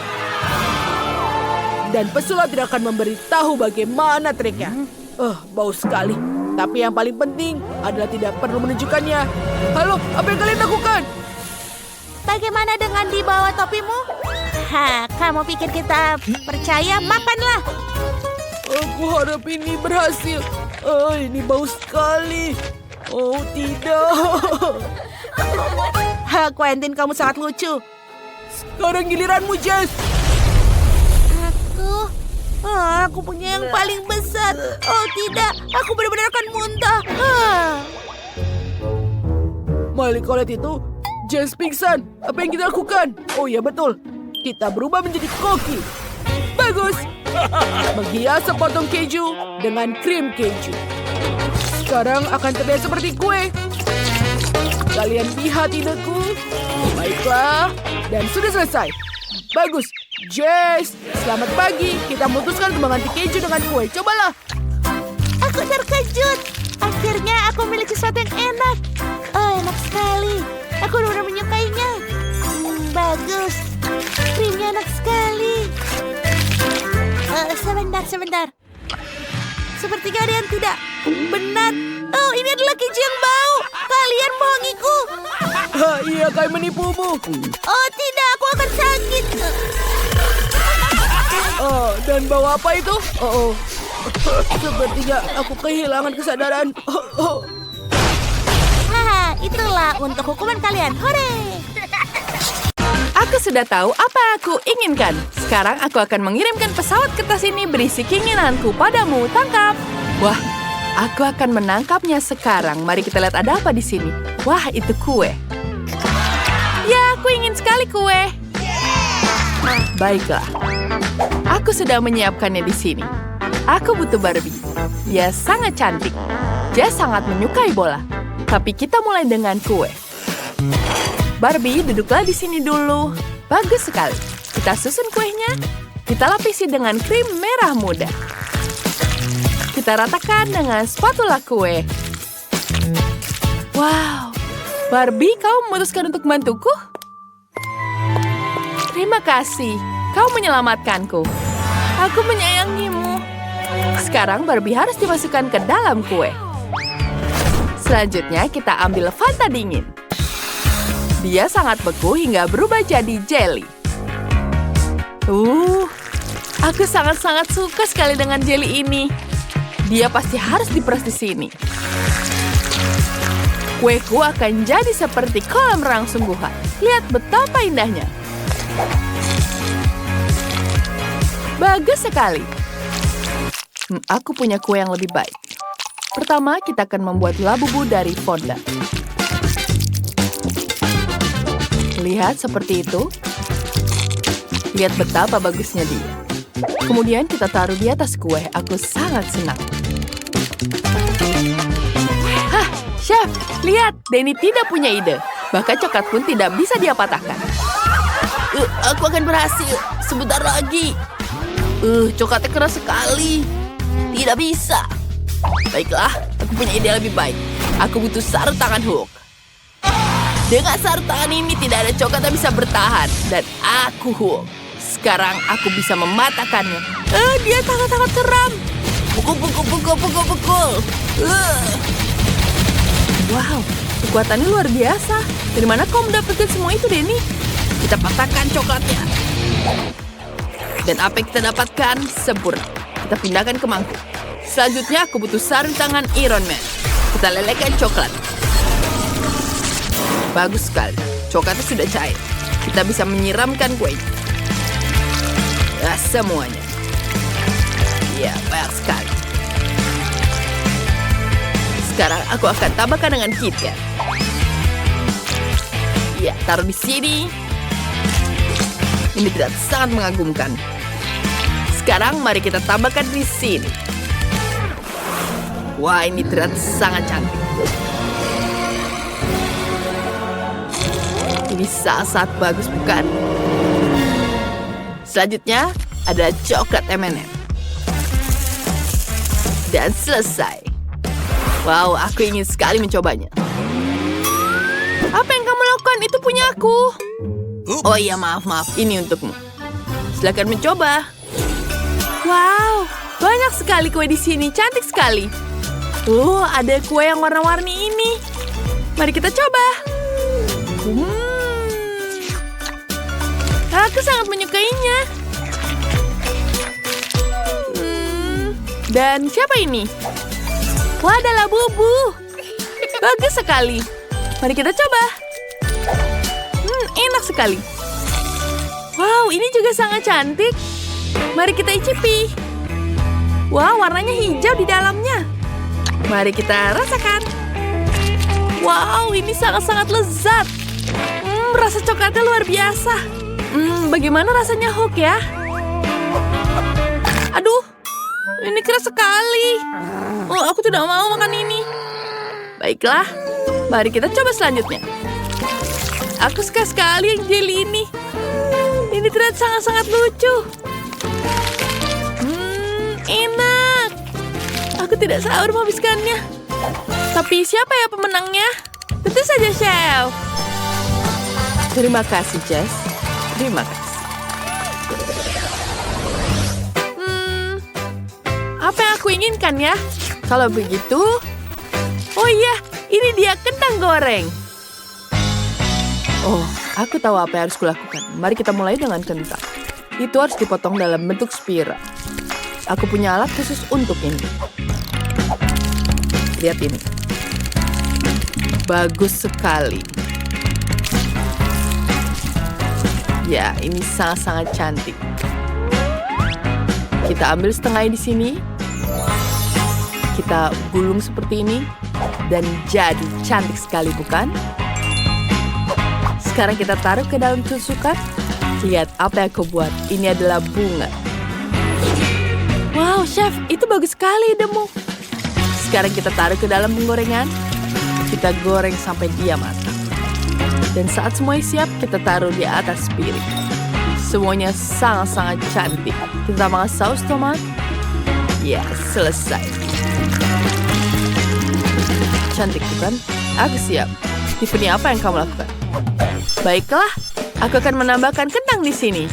Dan pesulap tidak akan memberitahu bagaimana triknya. Bau sekali. Tapi yang paling penting adalah tidak perlu menunjukkannya. Halo, apa yang kalian lakukan? Bagaimana dengan di bawah topimu? Kamu pikir kita percaya? Makanlah. Aku harap ini berhasil. Ini bau sekali. Oh, tidak. Quentin, kamu sangat lucu. Sekarang giliranmu, Jess. Aku punya yang paling besar. Oh, tidak. Aku benar-benar akan muntah. Miley, kau lihat itu? Jess pingsan. Apa yang kita lakukan? Oh ya, betul. Kita berubah menjadi koki. Bagus. Menghias sepotong keju dengan krim keju. Sekarang akan terlihat seperti kue. Kalian lihat ideku? Baiklah. Dan sudah selesai. Bagus. Jess, selamat pagi. Kita memutuskan untuk mengganti keju dengan kue. Cobalah. Aku terkejut. Akhirnya aku memiliki sesuatu yang enak. Enak sekali. Aku benar-benar menyukainya. Bagus. Krimnya enak sekali. Sebentar. Sepertinya ada yang tidak benar. Oh, ini adalah keju yang bau. Kalian bohongiku. Iya, kami menipumu. Oh, tidak, aku akan sakit. Dan bau apa itu? Sepertinya aku kehilangan kesadaran. Haha, itulah untuk hukuman kalian. Hore! Aku sudah tahu apa aku inginkan. Sekarang aku akan mengirimkan pesawat kertas ini berisi keinginanku padamu. Tangkap. Wah, aku akan menangkapnya sekarang. Mari kita lihat ada apa di sini. Wah, itu kue. Ya, aku ingin sekali kue. Baiklah. Aku sudah menyiapkannya di sini. Aku butuh Barbie. Dia sangat cantik. Dia sangat menyukai bola. Tapi kita mulai dengan kue. Barbie, duduklah di sini dulu. Bagus sekali. Kita susun kuenya. Kita lapisi dengan krim merah muda. Kita ratakan dengan spatula kue. Wow. Barbie, kau memutuskan untuk membantuku? Terima kasih. Kau menyelamatkanku. Aku menyayangimu. Sekarang Barbie harus dimasukkan ke dalam kue. Selanjutnya kita ambil Fanta dingin. Dia sangat beku hingga berubah jadi jelly. Aku sangat-sangat suka sekali dengan jelly ini. Dia pasti harus diperas di sini. Kueku akan jadi seperti kolam renang sungguhan. Lihat betapa indahnya. Bagus sekali. Aku punya kue yang lebih baik. Pertama, kita akan membuat labubu dari fondant. Lihat seperti itu. Lihat betapa bagusnya dia. Kemudian kita taruh di atas kue. Aku sangat senang. Hah, Chef, lihat. Denny tidak punya ide. Bahkan coklat pun tidak bisa dia patahkan. Aku akan berhasil. Sebentar lagi. Coklatnya keras sekali. Tidak bisa. Baiklah, aku punya ide lebih baik. Aku butuh sarung tangan Hook. Dengan sarung tangan ini tidak ada coklat yang bisa bertahan. Dan aku Hook. Sekarang aku bisa mematahkannya. Dia sangat-sangat seram. Pukul. Wow, kekuatannya luar biasa. Dari mana kau mendapatkan semua itu, Denny? Kita patahkan coklatnya. Dan apa yang kita dapatkan? Sempurna. Kita pindahkan ke mangkuk. Selanjutnya aku butuh sarung tangan Iron Man. Kita lelehkan coklat. Bagus sekali. Coklatnya sudah cair. Kita bisa menyiramkan kue. Ya, semuanya. Ya, banyak sekali. Sekarang aku akan tambahkan dengan KitKat. Ya, taruh di sini. Ini tidak sangat mengagumkan. Sekarang mari kita tambahkan di sini. Wah, ini terlihat sangat cantik. Ini sangat bagus, bukan? Selanjutnya, ada coklat M&M. Dan selesai. Wow, aku ingin sekali mencobanya. Apa yang kamu lakukan? Itu punya aku. Oh iya, maaf. Ini untukmu. Silakan mencoba. Wow, banyak sekali kue di sini. Cantik sekali. Ada kue yang warna-warni ini. Mari kita coba. Aku sangat menyukainya. Dan siapa ini? Wah, adalah Bubu. Bagus sekali. Mari kita coba. Enak sekali. Wow, ini juga sangat cantik. Mari kita icipi. Wow, warnanya hijau di dalamnya. Mari kita rasakan. Wow, ini sangat-sangat lezat. Rasa coklatnya luar biasa. Bagaimana rasanya Hook ya? Aduh, ini keras sekali. Aku tidak mau makan ini. Baiklah, mari kita coba selanjutnya. Aku suka sekali yang jelly ini. Ini terlihat sangat-sangat lucu. Enak. Aku tidak sabar menghabiskannya. Tapi siapa ya pemenangnya? Tentu saja Chef. Terima kasih, Jess. Terima kasih. aku inginkan ya. Kalau begitu... Oh iya, ini dia kentang goreng. Oh, aku tahu apa yang harus kulakukan. Mari kita mulai dengan kentang. Itu harus dipotong dalam bentuk spiral. Aku punya alat khusus untuk ini. Lihat ini. Bagus sekali. Ya, ini sangat-sangat cantik. Kita ambil setengah di sini. Kita gulung seperti ini. Dan jadi cantik sekali, bukan? Sekarang kita taruh ke dalam tusukan. Lihat apa yang aku buat. Ini adalah bunga. Wow, chef, itu bagus sekali idemu. Sekarang kita taruh ke dalam penggorengan. Kita goreng sampai dia matang. Dan saat semuanya siap, kita taruh di atas piring. Semuanya sangat-sangat cantik. Kita tambahkan saus tomat. Ya, selesai. Cantik bukan? Aku siap. Tiffany, apa yang kamu lakukan? Baiklah, aku akan menambahkan kentang di sini.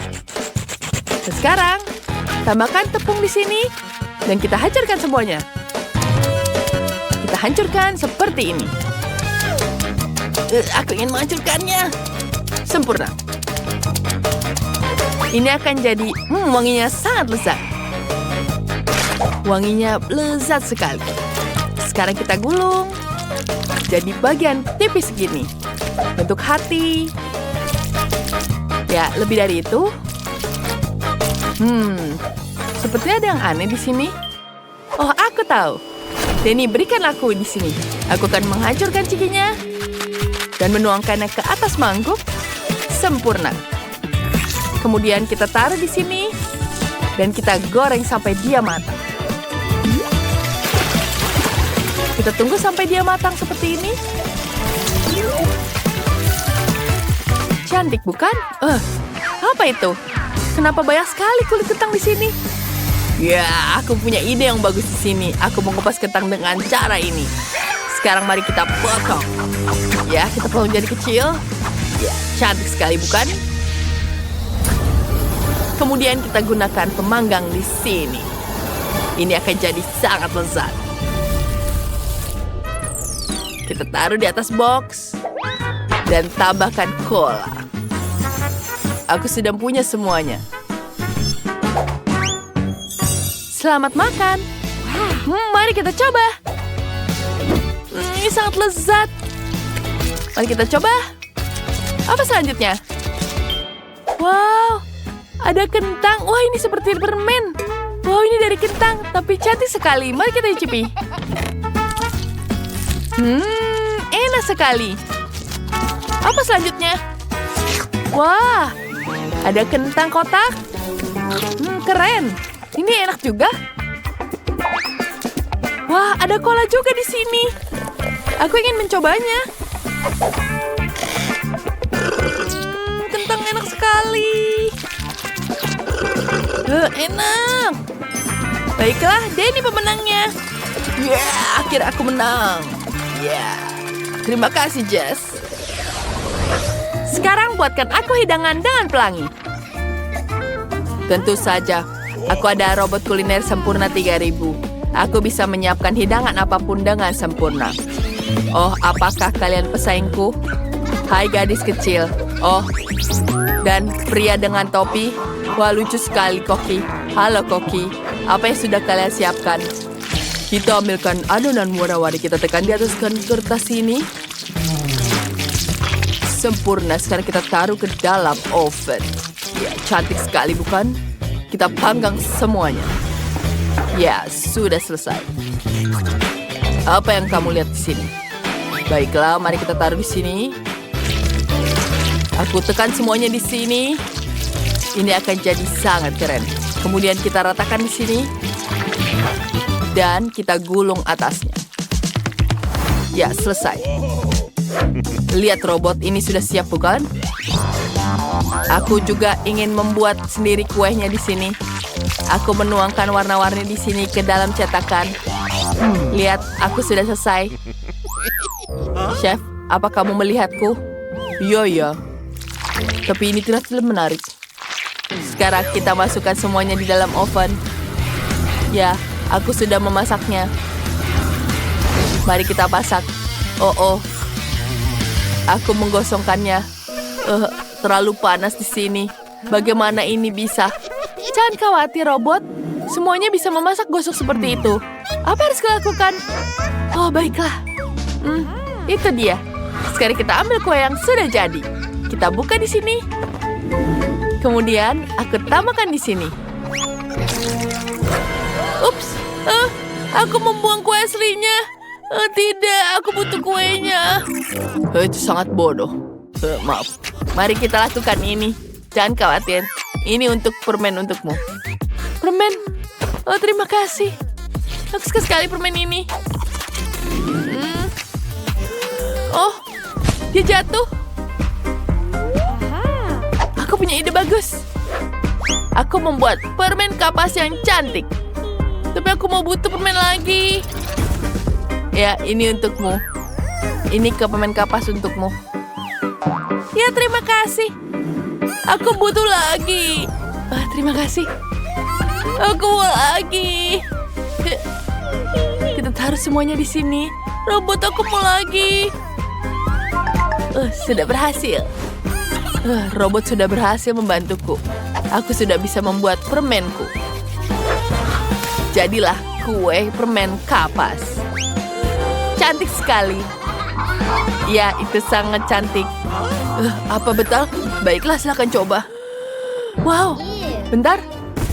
Dan sekarang, tambahkan tepung di sini. Dan kita hancurkan semuanya. Kita hancurkan seperti ini. Aku ingin menghancurkannya. Sempurna. Ini akan jadi, wanginya sangat lezat. Wanginya lezat sekali. Sekarang kita gulung. Jadi bagian tipis gini. Bentuk hati. Ya, lebih dari itu. Sepertinya ada yang aneh di sini. Oh, aku tahu. Denny, berikan aku di sini. Aku akan menghancurkan cikinya dan menuangkannya ke atas mangkuk. Sempurna. Kemudian kita taruh di sini dan kita goreng sampai dia matang. Kita tunggu sampai dia matang seperti ini. Cantik bukan? Apa itu? Kenapa banyak sekali kulit kentang di sini? Ya, aku punya ide yang bagus di sini. Aku mengupas kentang dengan cara ini. Sekarang mari kita potong. Ya, kita potong jadi kecil. Ya, cantik sekali bukan? Kemudian kita gunakan pemanggang di sini. Ini akan jadi sangat lezat. Kita taruh di atas box. Dan tambahkan cola. Aku sudah punya semuanya. Selamat makan. Mari kita coba. Ini sangat lezat. Mari kita coba. Apa selanjutnya? Wow, ada kentang. Wah, ini seperti permen. Wow, ini dari kentang, tapi cantik sekali. Mari kita icipi. Enak sekali. Apa selanjutnya? Wah, ada kentang kotak. Keren. Ini enak juga. Wah, ada cola juga di sini. Aku ingin mencobanya. Kentang enak sekali. Enak. Baiklah, Denny pemenangnya. Akhirnya aku menang. Terima kasih, Jess. Sekarang buatkan aku hidangan dengan pelangi. Tentu saja, aku ada robot kuliner sempurna 3000. Aku bisa menyiapkan hidangan apapun dengan sempurna. Oh, apakah kalian pesaingku? Hai gadis kecil. Oh, dan pria dengan topi. Wah, lucu sekali, Koki. Halo, Koki. Apa yang sudah kalian siapkan? Kita ambilkan adonan warna-warni. Kita tekan di atas kertas ini. Sempurna. Sekarang kita taruh ke dalam oven. Ya, cantik sekali, bukan? Kita panggang semuanya. Ya, sudah selesai. Apa yang kamu lihat di sini? Baiklah, mari kita taruh di sini. Aku tekan semuanya di sini. Ini akan jadi sangat keren. Kemudian kita ratakan di sini. Dan kita gulung atasnya. Ya, selesai. Lihat robot ini sudah siap, bukan? Aku juga ingin membuat sendiri kuenya di sini. Aku menuangkan warna-warni di sini ke dalam cetakan. Lihat, aku sudah selesai. Chef, apa kamu melihatku? Iya. Tapi ini tidak menarik. Sekarang kita masukkan semuanya di dalam oven. Ya, Aku sudah memasaknya. Mari kita pasak. Oh. Aku menggosongkannya. Terlalu panas di sini. Bagaimana ini bisa? Jangan khawatir, robot. Semuanya bisa memasak gosok seperti itu. Apa harus kulakukan? Oh, baiklah. Itu dia. Sekarang kita ambil kue yang sudah jadi. Kita buka di sini. Kemudian aku tambahkan di sini. Ups, aku membuang kue aslinya. Tidak, aku butuh kuenya. Itu sangat bodoh. Maaf. Mari kita lakukan ini. Jangan khawatir. Ini untuk permen untukmu. Permen? Oh, terima kasih. Aku suka sekali permen ini. Oh, dia jatuh. Aku punya ide bagus. Aku membuat permen kapas yang cantik. Tapi aku mau butuh permen lagi. Ya, ini untukmu. Ini permen kapas untukmu. Ya, terima kasih. Aku butuh lagi. Terima kasih. Aku mau lagi. Kita taruh semuanya di sini. Robot, aku mau lagi. Sudah berhasil. Robot sudah berhasil membantuku. Aku sudah bisa membuat permenku. Jadilah kue permen kapas. Cantik sekali. Ya, itu sangat cantik. Apa betul? Baiklah, silakan coba. Wow, bentar.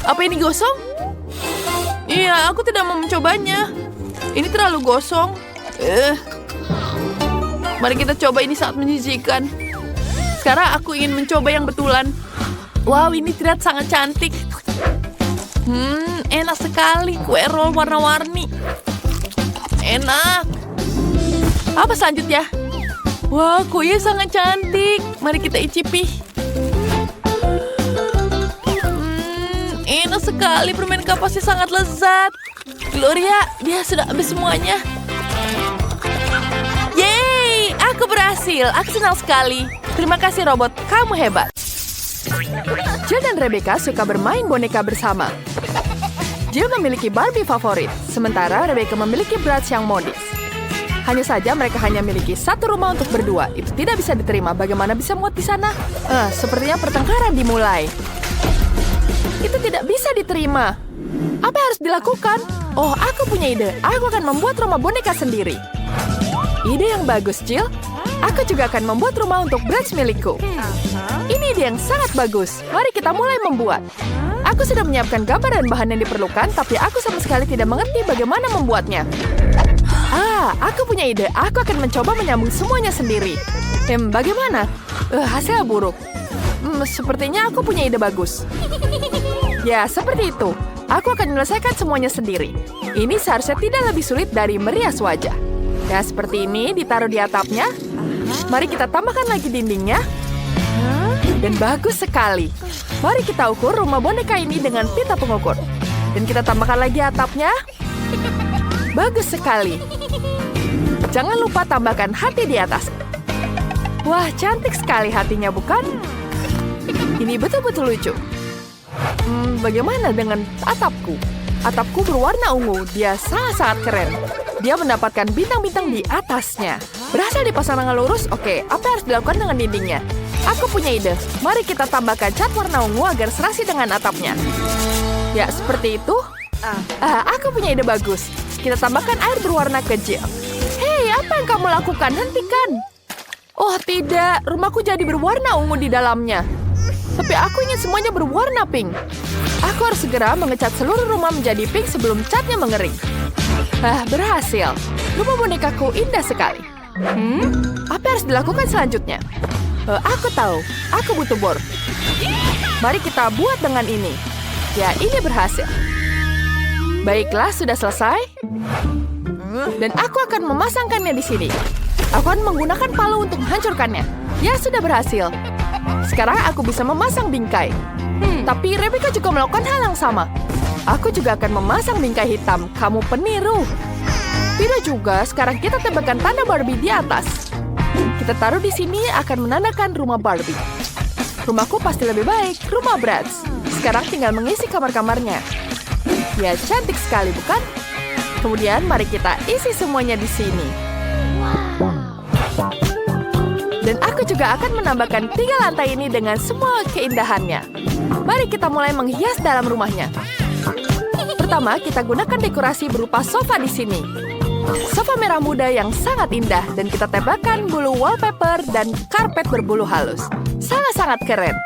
Apa ini gosong? Iya, aku tidak mau mencobanya. Ini terlalu gosong. Mari kita coba, ini sangat menjijikan. Sekarang aku ingin mencoba yang betulan. Wow, ini terlihat sangat cantik. Enak sekali. Kue roll warna-warni. Enak. Apa selanjutnya? Wah, kue sangat cantik. Mari kita icipi. Enak sekali. Permen kapasnya sangat lezat. Gloria, dia sudah habis semuanya. Yeay, aku berhasil. Aku senang sekali. Terima kasih, robot. Kamu hebat. Jill dan Rebecca suka bermain boneka bersama. Jill memiliki Barbie favorit, sementara Rebecca memiliki Bratz yang modis. Hanya saja mereka hanya memiliki satu rumah untuk berdua. Itu tidak bisa diterima. Bagaimana bisa muat di sana? Sepertinya pertengkaran dimulai. Itu tidak bisa diterima. Apa yang harus dilakukan? Oh, aku punya ide. Aku akan membuat rumah boneka sendiri. Ide yang bagus, Jill. Aku juga akan membuat rumah untuk Bratz milikku. Ini ide yang sangat bagus. Mari kita mulai membuat. Aku sudah menyiapkan gambar dan bahan yang diperlukan, tapi aku sama sekali tidak mengerti bagaimana membuatnya. Aku punya ide. Aku akan mencoba menyambung semuanya sendiri. Bagaimana? Hasilnya buruk. Sepertinya aku punya ide bagus. Ya, seperti itu. Aku akan menyelesaikan semuanya sendiri. Ini seharusnya tidak lebih sulit dari merias wajah. Ya, seperti ini ditaruh di atapnya. Mari kita tambahkan lagi dindingnya. Dan bagus sekali. Mari kita ukur rumah boneka ini dengan pita pengukur. Dan kita tambahkan lagi atapnya. Bagus sekali. Jangan lupa tambahkan hati di atas. Wah, cantik sekali hatinya, bukan? Ini betul-betul lucu. Bagaimana dengan atapku? Atapku berwarna ungu. Dia sangat-sangat keren. Dia mendapatkan bintang-bintang di atasnya. Berhasil dipasang dengan lurus? Oke, apa yang harus dilakukan dengan dindingnya? Aku punya ide. Mari kita tambahkan cat warna ungu agar serasi dengan atapnya. Ya, seperti itu. Aku punya ide bagus. Kita tambahkan air berwarna kecil. Hei, apa yang kamu lakukan? Hentikan. Oh, tidak. Rumahku jadi berwarna ungu di dalamnya. Tapi aku ingin semuanya berwarna pink. Aku harus segera mengecat seluruh rumah menjadi pink sebelum catnya mengering. Berhasil. Rumah bonekaku indah sekali. Apa yang harus dilakukan selanjutnya? Aku tahu. Aku butuh bor. Mari kita buat dengan ini. Ya, ini berhasil. Baiklah, sudah selesai. Dan aku akan memasangkannya di sini. Aku akan menggunakan palu untuk menghancurkannya. Ya, sudah berhasil. Sekarang aku bisa memasang bingkai. Tapi Rebecca juga melakukan hal yang sama. Aku juga akan memasang bingkai hitam. Kamu peniru. Tidak juga, sekarang kita tambahkan tanda Barbie di atas. Kita taruh di sini akan menandakan rumah Barbie. Rumahku pasti lebih baik, rumah Bratz. Sekarang tinggal mengisi kamar-kamarnya. Ya, cantik sekali, bukan? Kemudian mari kita isi semuanya di sini. Dan aku juga akan menambahkan 3 lantai ini dengan semua keindahannya. Mari kita mulai menghias dalam rumahnya. Pertama, kita gunakan dekorasi berupa sofa di sini. Sofa merah muda yang sangat indah dan kita tempelkan bulu wallpaper dan karpet berbulu halus. Sangat-sangat keren.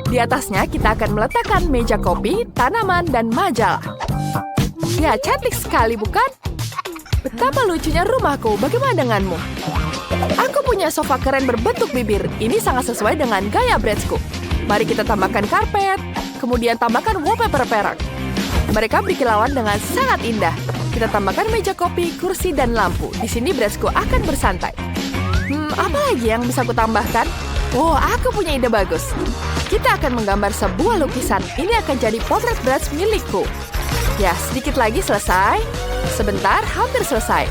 Di atasnya kita akan meletakkan meja kopi, tanaman, dan majalah. Ya, cantik sekali, bukan? Betapa lucunya rumahku. Bagaimana denganmu? Aku punya sofa keren berbentuk bibir. Ini sangat sesuai dengan gaya Bratz-ku. Mari kita tambahkan karpet, kemudian tambahkan wallpaper perak. Mereka berkilauan dengan sangat indah. Kita tambahkan meja kopi, kursi, dan lampu. Di sini Bratz-ku akan bersantai. Apa lagi yang bisa aku tambahkan? Oh, aku punya ide bagus. Kita akan menggambar sebuah lukisan. Ini akan jadi potret Bratz milikku. Ya, sedikit lagi selesai. Sebentar, hampir selesai.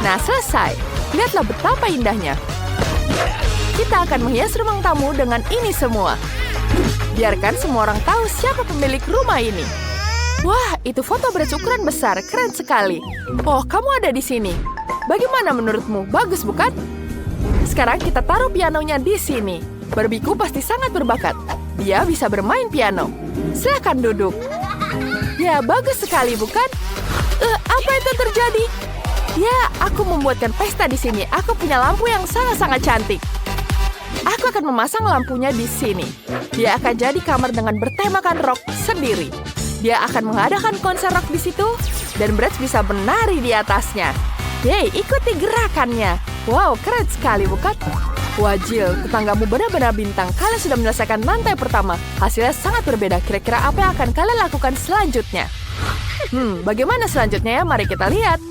Nah, selesai. Lihatlah betapa indahnya. Kita akan menghias ruang tamu dengan ini semua. Biarkan semua orang tahu siapa pemilik rumah ini. Wah, itu foto Bratz ukuran besar. Keren sekali. Oh, kamu ada di sini. Bagaimana menurutmu? Bagus, bukan? Sekarang kita taruh pianonya di sini. Barbie-ku pasti sangat berbakat. Dia bisa bermain piano. Silakan duduk. Ya, bagus sekali, bukan? Apa itu terjadi? Ya, aku membuatkan pesta di sini. Aku punya lampu yang sangat-sangat cantik. Aku akan memasang lampunya di sini. Dia akan jadi kamar dengan bertemakan rock sendiri. Dia akan mengadakan konser rock di situ, dan Bratz bisa menari di atasnya. Yeay, ikuti gerakannya. Wow, keren sekali, bukan? Wah, Jill, tetanggamu benar-benar bintang. Kalian sudah menyelesaikan lantai pertama. Hasilnya sangat berbeda. Kira-kira apa yang akan kalian lakukan selanjutnya? Bagaimana selanjutnya ya? Mari kita lihat.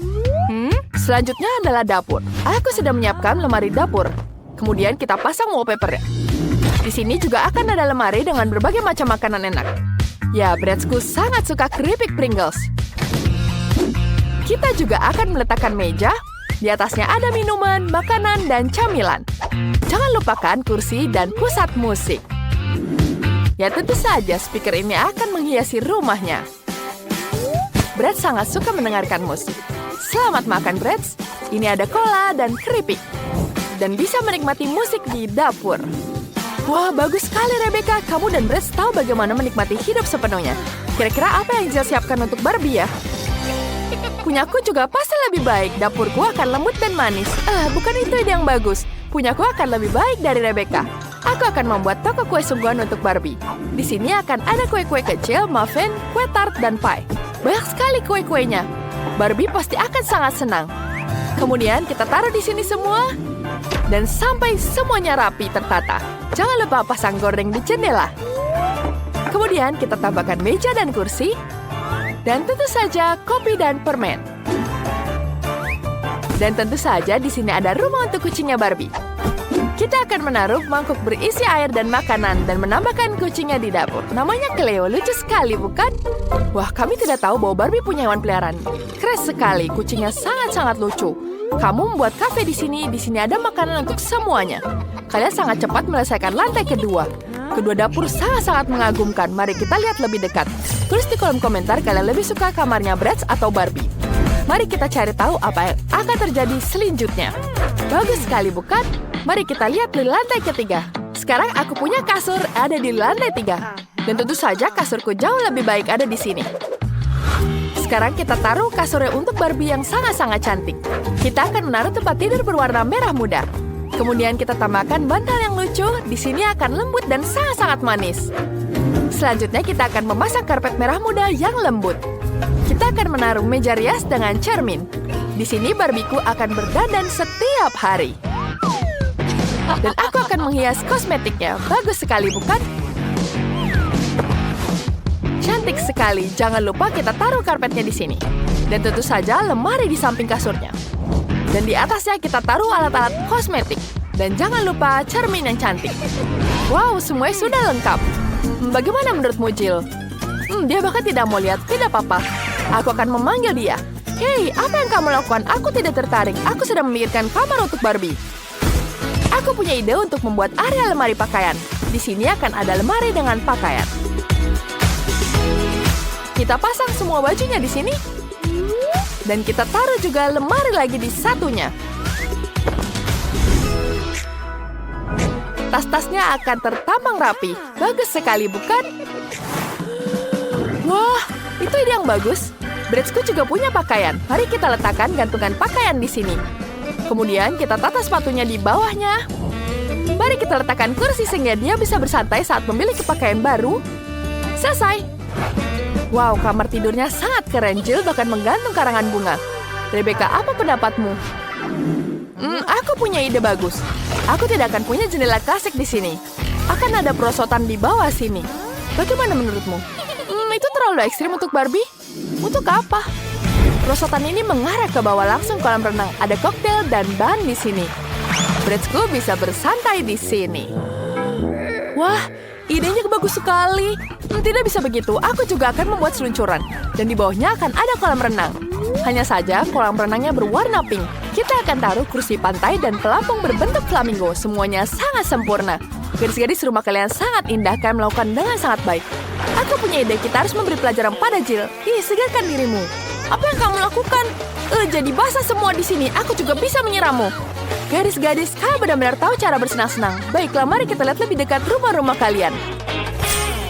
Selanjutnya adalah dapur. Aku sudah menyiapkan lemari dapur. Kemudian kita pasang wallpaper. Di sini juga akan ada lemari dengan berbagai macam makanan enak. Ya, Bratz-ku sangat suka keripik Pringles. Kita juga akan meletakkan meja. Di atasnya ada minuman, makanan, dan camilan. Jangan lupakan kursi dan pusat musik. Ya, tentu saja speaker ini akan menghiasi rumahnya. Bratz sangat suka mendengarkan musik. Selamat makan, Bratz. Ini ada cola dan keripik. Dan bisa menikmati musik di dapur. Wah, bagus sekali, Rebecca. Kamu dan Bratz tahu bagaimana menikmati hidup sepenuhnya. Kira-kira apa yang Jill siapkan untuk Barbie ya? Punyaku juga pasti lebih baik. Dapurku akan lembut dan manis. Bukan itu ide yang bagus. Punyaku akan lebih baik dari Rebecca. Aku akan membuat toko kue sungguhan untuk Barbie. Di sini akan ada kue-kue kecil, muffin, kue tart, dan pie. Banyak sekali kue-kuenya. Barbie pasti akan sangat senang. Kemudian kita taruh di sini semua. Dan sampai semuanya rapi tertata. Jangan lupa pasang gorden di jendela. Kemudian kita tambahkan meja dan kursi. Dan tentu saja kopi dan permen. Dan tentu saja di sini ada rumah untuk kucingnya Barbie. Kita akan menaruh mangkuk berisi air dan makanan dan menambahkan kucingnya di dapur. Namanya Cleo, lucu sekali, bukan? Wah, kami tidak tahu bahwa Barbie punya hewan peliharaan. Keren sekali, kucingnya sangat-sangat lucu. Kamu membuat kafe di sini ada makanan untuk semuanya. Kalian sangat cepat menyelesaikan lantai kedua. Kedua dapur sangat-sangat mengagumkan. Mari kita lihat lebih dekat. Tulis di kolom komentar kalian lebih suka kamarnya Bratz atau Barbie. Mari kita cari tahu apa yang akan terjadi selanjutnya. Bagus sekali, bukan? Mari kita lihat di lantai ketiga. Sekarang aku punya kasur ada di lantai 3. Dan tentu saja kasurku jauh lebih baik ada di sini. Sekarang kita taruh kasurnya untuk Barbie yang sangat-sangat cantik. Kita akan menaruh tempat tidur berwarna merah muda. Kemudian kita tambahkan bantal yang lucu. Di sini akan lembut dan sangat-sangat manis. Selanjutnya kita akan memasang karpet merah muda yang lembut. Kita akan menaruh meja rias dengan cermin. Di sini Barbie-ku akan berdandan setiap hari. Dan aku akan menghias kosmetiknya. Bagus sekali, bukan? Cantik sekali. Jangan lupa kita taruh karpetnya di sini. Dan tentu saja lemari di samping kasurnya. Dan di atasnya kita taruh alat-alat kosmetik. Dan jangan lupa cermin yang cantik. Wow, semuanya sudah lengkap. Bagaimana menurutmu, Jill? Dia bahkan tidak mau lihat. Tidak apa-apa. Aku akan memanggil dia. Hei, apa yang kamu lakukan? Aku tidak tertarik. Aku sudah memikirkan kamar untuk Barbie. Aku punya ide untuk membuat area lemari pakaian. Di sini akan ada lemari dengan pakaian. Kita pasang semua bajunya di sini. Dan kita taruh juga lemari lagi di satunya. Tas-tasnya akan tertampang rapi. Bagus sekali, bukan? Wah, itu ide yang bagus. Bratchku juga punya pakaian. Mari kita letakkan gantungan pakaian di sini. Kemudian kita tata sepatunya di bawahnya. Mari kita letakkan kursi sehingga dia bisa bersantai saat memiliki pakaian baru. Selesai. Wow, kamar tidurnya sangat keren. Jill bahkan menggantung karangan bunga. Rebecca, apa pendapatmu? Aku punya ide bagus. Aku tidak akan punya jendela klasik di sini. Akan ada perosotan di bawah sini. Bagaimana menurutmu? Itu terlalu ekstrim untuk Barbie? Untuk apa? Perosotan ini mengarah ke bawah langsung kolam renang. Ada koktail dan ban di sini. Bratchku bisa bersantai di sini. Wah, idenya bagus sekali. Tidak bisa begitu, aku juga akan membuat seluncuran. Dan di bawahnya akan ada kolam renang. Hanya saja kolam renangnya berwarna pink. Kita akan taruh kursi pantai dan pelampung berbentuk flamingo. Semuanya sangat sempurna. Gadis-gadis rumah kalian sangat indah, kalian melakukan dengan sangat baik. Aku punya ide, kita harus memberi pelajaran pada Jill. Segarkan dirimu. Apa yang kamu lakukan? Jadi basah semua di sini. Aku juga bisa menyirammu. Gadis-gadis, kalian benar-benar tahu cara bersenang-senang. Baiklah, mari kita lihat lebih dekat rumah-rumah kalian.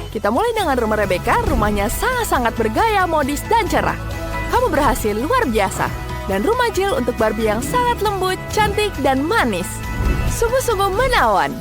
Kita mulai dengan rumah Rebecca. Rumahnya sangat-sangat bergaya, modis, dan cerah. Kamu berhasil luar biasa. Dan rumah Jill untuk Barbie yang sangat lembut, cantik, dan manis. Sungguh-sungguh menawan.